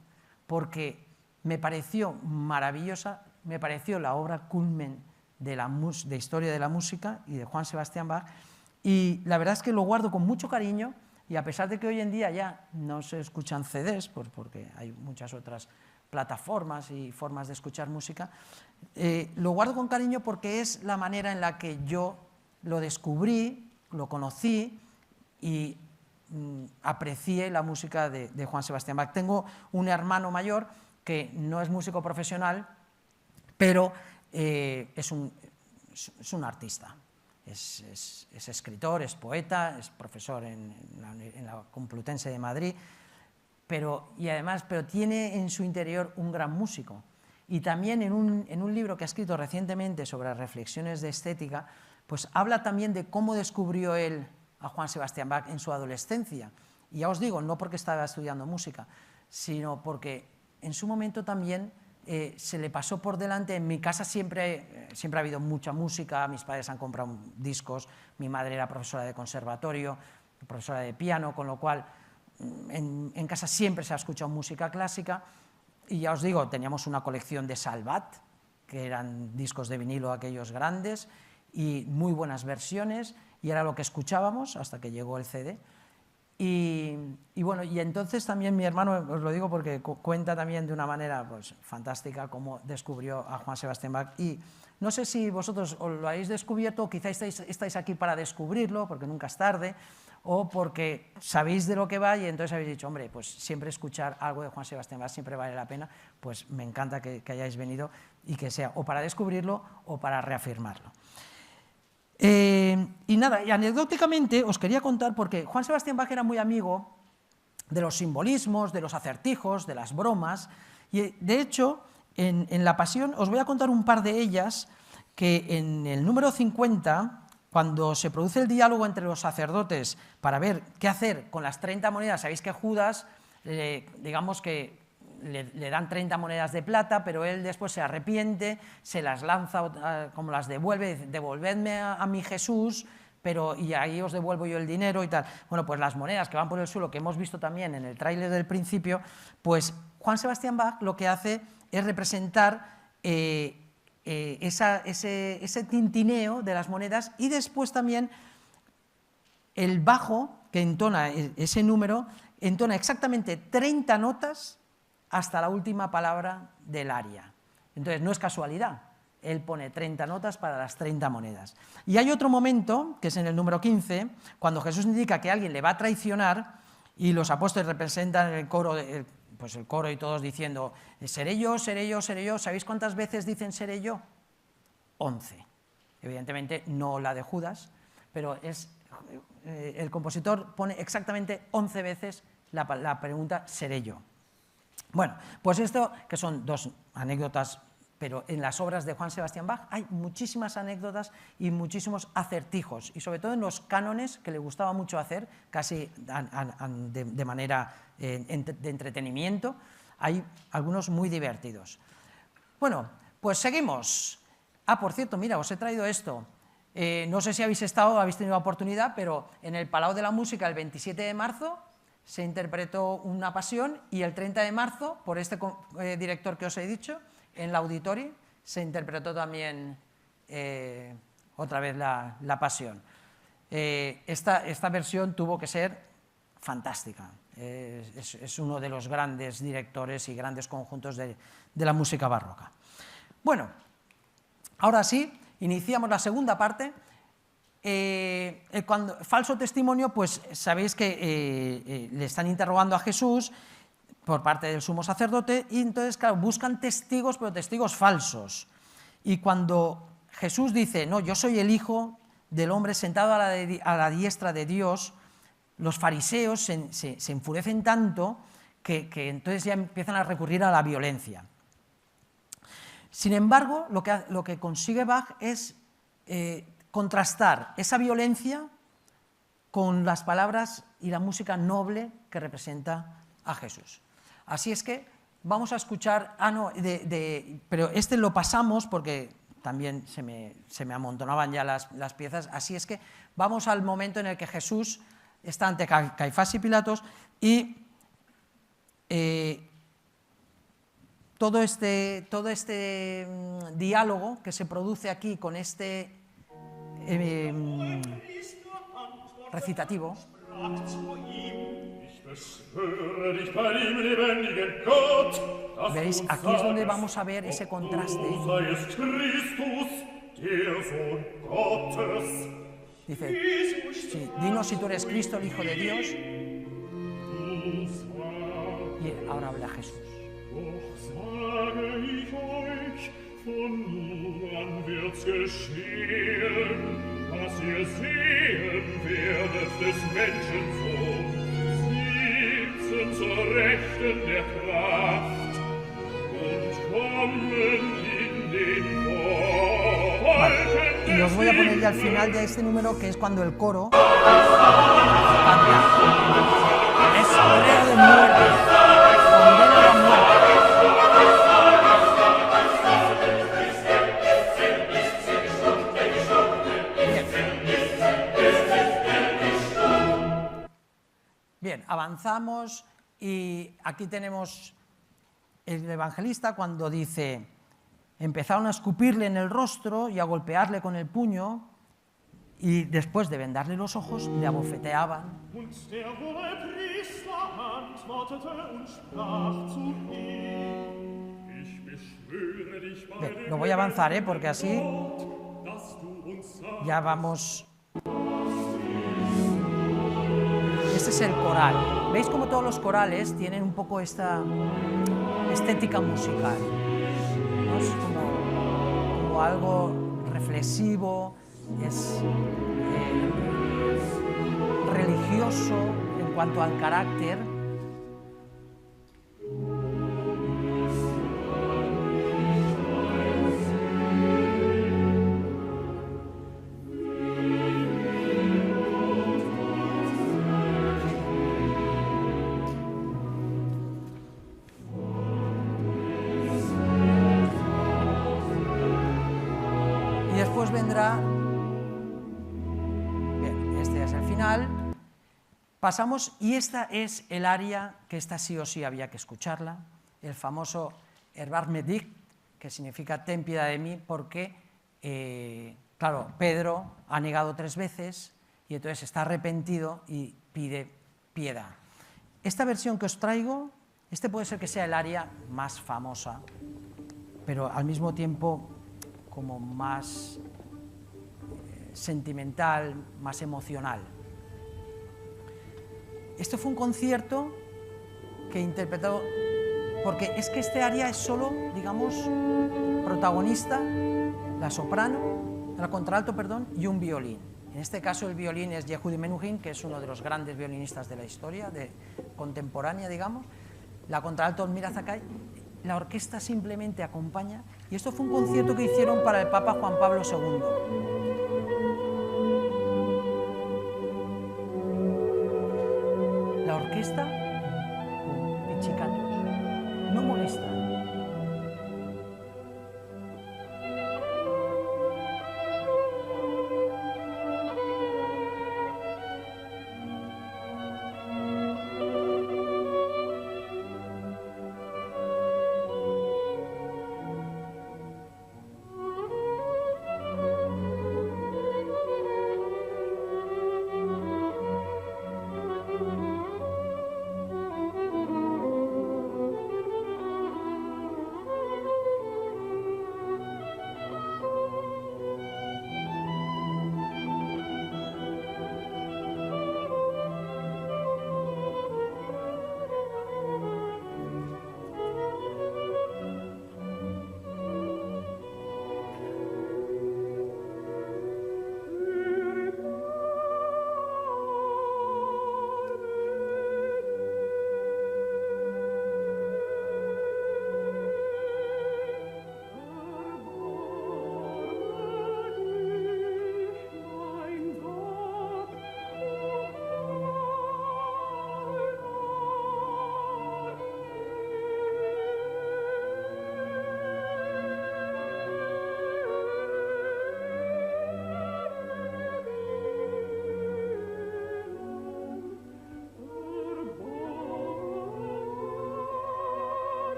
S2: porque me pareció maravillosa, me pareció la obra culmen de historia de la música y de Juan Sebastián Bach, y la verdad es que lo guardo con mucho cariño, y a pesar de que hoy en día ya no se escuchan CDs, porque hay muchas otras plataformas y formas de escuchar música, lo guardo con cariño porque es la manera en la que yo lo descubrí, lo conocí y aprecié la música de Juan Sebastián Bach. Tengo un hermano mayor que no es músico profesional, pero es un artista. Es escritor, es poeta, es profesor en la Complutense de Madrid, pero tiene en su interior un gran músico. Y también en un libro que ha escrito recientemente sobre reflexiones de estética, pues habla también de cómo descubrió él a Juan Sebastián Bach en su adolescencia. Y ya os digo, no porque estaba estudiando música, sino porque en su momento también se le pasó por delante. En mi casa siempre ha habido mucha música, mis padres han comprado discos, mi madre era profesora de conservatorio, profesora de piano, con lo cual en casa siempre se ha escuchado música clásica, y ya os digo, teníamos una colección de Salvat, que eran discos de vinilo aquellos grandes, y muy buenas versiones, y era lo que escuchábamos hasta que llegó el CD. Y entonces también mi hermano, os lo digo porque cuenta también de una manera pues fantástica cómo descubrió a Juan Sebastián Bach, y no sé si vosotros os lo habéis descubierto, o quizá estáis aquí para descubrirlo, porque nunca es tarde, o porque sabéis de lo que va y entonces habéis dicho, hombre, pues siempre escuchar algo de Juan Sebastián Bach siempre vale la pena. Pues me encanta que hayáis venido y que sea o para descubrirlo o para reafirmarlo. Y nada, y anecdóticamente os quería contar, porque Juan Sebastián Bach era muy amigo de los simbolismos, de los acertijos, de las bromas, y de hecho en La Pasión os voy a contar un par de ellas, que en el número 50, cuando se produce el diálogo entre los sacerdotes para ver qué hacer con las 30 monedas, sabéis que Judas, digamos que le dan 30 monedas de plata, pero él después se arrepiente, se las lanza, como las devuelve, dice, devolvedme a mi Jesús, y ahí os devuelvo yo el dinero y tal. Bueno, pues las monedas que van por el suelo, que hemos visto también en el tráiler del principio, pues Juan Sebastián Bach lo que hace es representar ese tintineo de las monedas, y después también el bajo que entona ese número, entona exactamente 30 notas hasta la última palabra del aria. Entonces no es casualidad, él pone 30 notas para las 30 monedas. Y hay otro momento, que es en el número 15, cuando Jesús indica que alguien le va a traicionar y los apóstoles representan el coro, pues el coro y todos diciendo, seré yo, seré yo, seré yo. ¿Sabéis cuántas veces dicen seré yo? 11. Evidentemente no la de Judas, pero el compositor pone exactamente 11 veces la pregunta seré yo. Bueno, pues esto, que son dos anécdotas, pero en las obras de Juan Sebastián Bach hay muchísimas anécdotas y muchísimos acertijos, y sobre todo en los cánones, que le gustaba mucho hacer, casi de manera de entretenimiento, hay algunos muy divertidos. Bueno, pues seguimos. Por cierto, mira, os he traído esto. No sé si habéis tenido la oportunidad, pero en el Palau de la Música el 27 de marzo se interpretó una Pasión, y el 30 de marzo, por este director que os he dicho, en la Auditori se interpretó también otra vez la Pasión. Esta versión tuvo que ser fantástica. Es uno de los grandes directores y grandes conjuntos de la música barroca. Bueno, ahora sí, iniciamos la segunda parte. Falso testimonio, pues sabéis que le están interrogando a Jesús por parte del sumo sacerdote y entonces, claro, buscan testigos, pero testigos falsos. Y cuando Jesús dice, no, yo soy el Hijo del Hombre sentado a la diestra de Dios, los fariseos se enfurecen tanto que entonces ya empiezan a recurrir a la violencia. Sin embargo, lo que consigue Bach es contrastar esa violencia con las palabras y la música noble que representa a Jesús. Así es que vamos a escuchar, pero este lo pasamos porque también se me amontonaban ya las piezas, así es que vamos al momento en el que Jesús está ante Caifás y Pilatos y todo este diálogo que se produce aquí con este recitativo. ¿Veis? Aquí es donde vamos a ver ese contraste. Dice, sí, dinos si tú eres Cristo, el Hijo de Dios. Y ahora habla Jesús.
S3: Was ihr sehen werdet des Menschen Sohn, sitzen zur Rechten der Kraft und kommen in den Wolken.
S2: Y os voy a poner ya al final de este número, que es cuando el coro canta. Es correo de muerte, condena a la muerte. Bien, avanzamos y aquí tenemos el evangelista cuando dice, empezaron a escupirle en el rostro y a golpearle con el puño y después de vendarle los ojos le abofeteaban. Bien, lo voy a avanzar, porque así ya vamos. Este es el coral. ¿Veis cómo todos los corales tienen un poco esta estética musical? ¿No? Es como algo reflexivo, es religioso en cuanto al carácter. Vendrá, bien, este es el final, pasamos y esta es el aria que esta sí o sí había que escucharla, el famoso Erbarm me dich, que significa ten piedad de mí, porque claro, Pedro ha negado 3 veces y entonces está arrepentido y pide piedad. Esta versión que os traigo, este puede ser que sea el aria más famosa, pero al mismo tiempo como más sentimental, más emocional. Esto fue un concierto que interpretó, porque es que este aria es solo, digamos, protagonista, la soprano, la contralto, perdón, y un violín. En este caso el violín es Yehudi Menuhin, que es uno de los grandes violinistas de la historia, contemporánea, digamos, la contralto Mira Zakai, la orquesta simplemente acompaña, y esto fue un concierto que hicieron para el Papa Juan Pablo II. La orquesta, pichicatos, no molesta.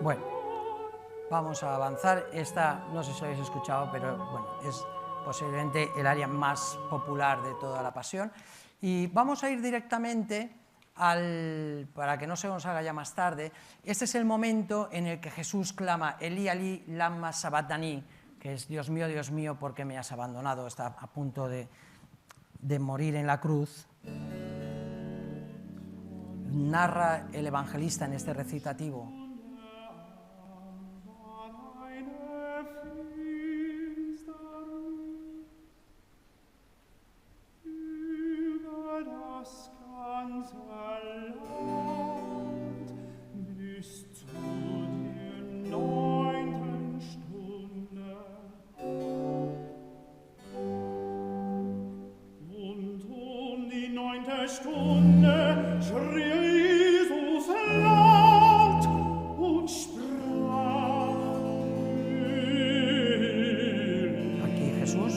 S2: Bueno, vamos a avanzar. Esta, no sé si lo habéis escuchado, pero bueno, es posiblemente el área más popular de toda la Pasión. Y vamos a ir directamente para que no se nos haga ya más tarde. Este es el momento en el que Jesús clama, Elí, Elí, lama sabactani, que es Dios mío, ¿por qué me has abandonado? Está a punto de morir en la cruz. Narra el evangelista en este recitativo.
S3: Stunde schrie Jesus laut und sprach:
S2: Aquí Jesús.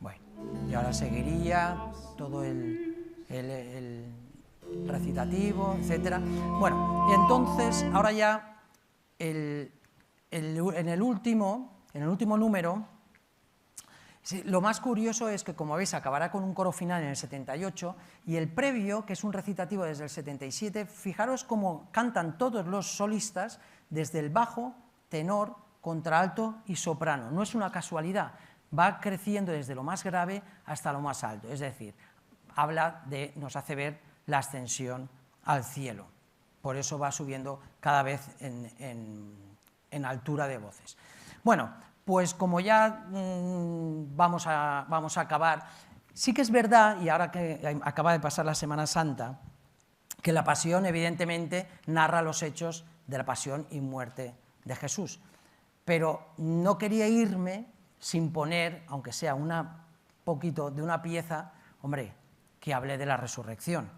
S2: Bueno, y ahora seguiría todo el recitativo, etc. Bueno, y entonces, ahora ya, en el último número, lo más curioso es que, como veis, acabará con un coro final en el 78, y el previo, que es un recitativo desde el 77, fijaros cómo cantan todos los solistas desde el bajo, tenor, contralto y soprano. No es una casualidad, va creciendo desde lo más grave hasta lo más alto, es decir, nos hace ver la ascensión al cielo. Por eso va subiendo cada vez en altura de voces. Bueno, pues como ya vamos a acabar, sí que es verdad, y ahora que acaba de pasar la Semana Santa, que la Pasión evidentemente narra los hechos de la pasión y muerte de Jesús. Pero no quería irme sin poner, aunque sea un poquito de una pieza, hombre, que hable de la resurrección.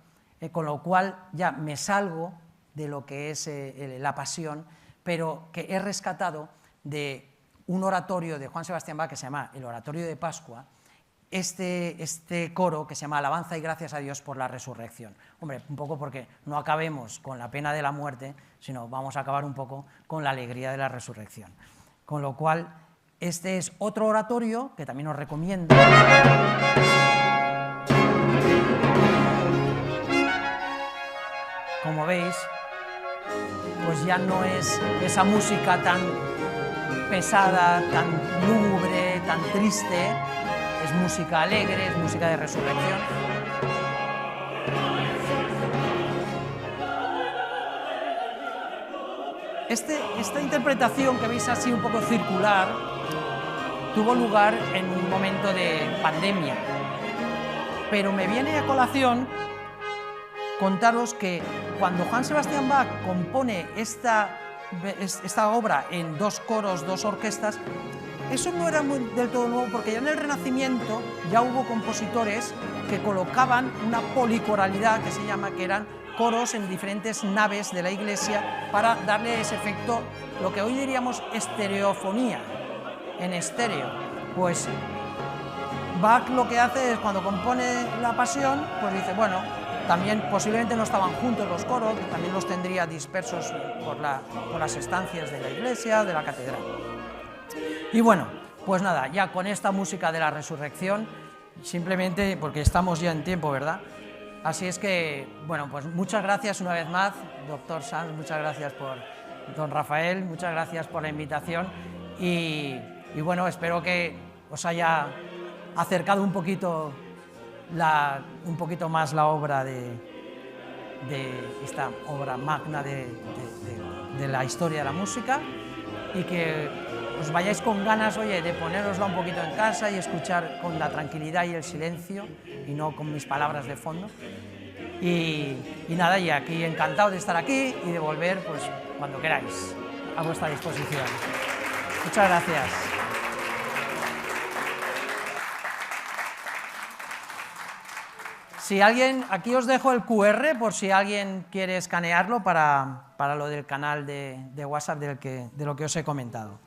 S2: Con lo cual ya me salgo de lo que es la Pasión, pero que he rescatado de un oratorio de Juan Sebastián Bach que se llama el Oratorio de Pascua, este coro que se llama Alabanza y gracias a Dios por la resurrección. Hombre, un poco porque no acabemos con la pena de la muerte, sino vamos a acabar un poco con la alegría de la resurrección. Con lo cual, este es otro oratorio que también os recomiendo. Como veis, pues ya no es esa música tan pesada, tan lúgubre, tan triste, es música alegre, es música de resurrección. Esta interpretación que veis así un poco circular tuvo lugar en un momento de pandemia, pero me viene a colación contaros que cuando Juan Sebastián Bach compone esta obra en dos coros, dos orquestas, eso no era del todo nuevo, porque ya en el Renacimiento ya hubo compositores que colocaban una policoralidad, que se llama, que eran coros en diferentes naves de la iglesia para darle ese efecto, lo que hoy diríamos estereofonía, en estéreo. Pues Bach lo que hace es, cuando compone la Pasión, pues dice, bueno, también posiblemente no estaban juntos los coros, que también los tendría dispersos por las estancias de la iglesia, de la catedral. Y bueno, pues nada, ya con esta música de la resurrección, simplemente porque estamos ya en tiempo, ¿verdad? Así es que, bueno, pues muchas gracias una vez más, doctor Sanz, muchas gracias por don Rafael, muchas gracias por la invitación y bueno, espero que os haya acercado un poquito más la obra de esta obra magna de la historia de la música, y que os vayáis con ganas, oye, de ponérosla un poquito en casa y escuchar con la tranquilidad y el silencio y no con mis palabras de fondo. Y nada, y aquí encantado de estar aquí y de volver pues cuando queráis, a vuestra disposición. Muchas gracias. Si alguien, aquí os dejo el QR por si alguien quiere escanearlo para lo del canal de WhatsApp de lo que os he comentado.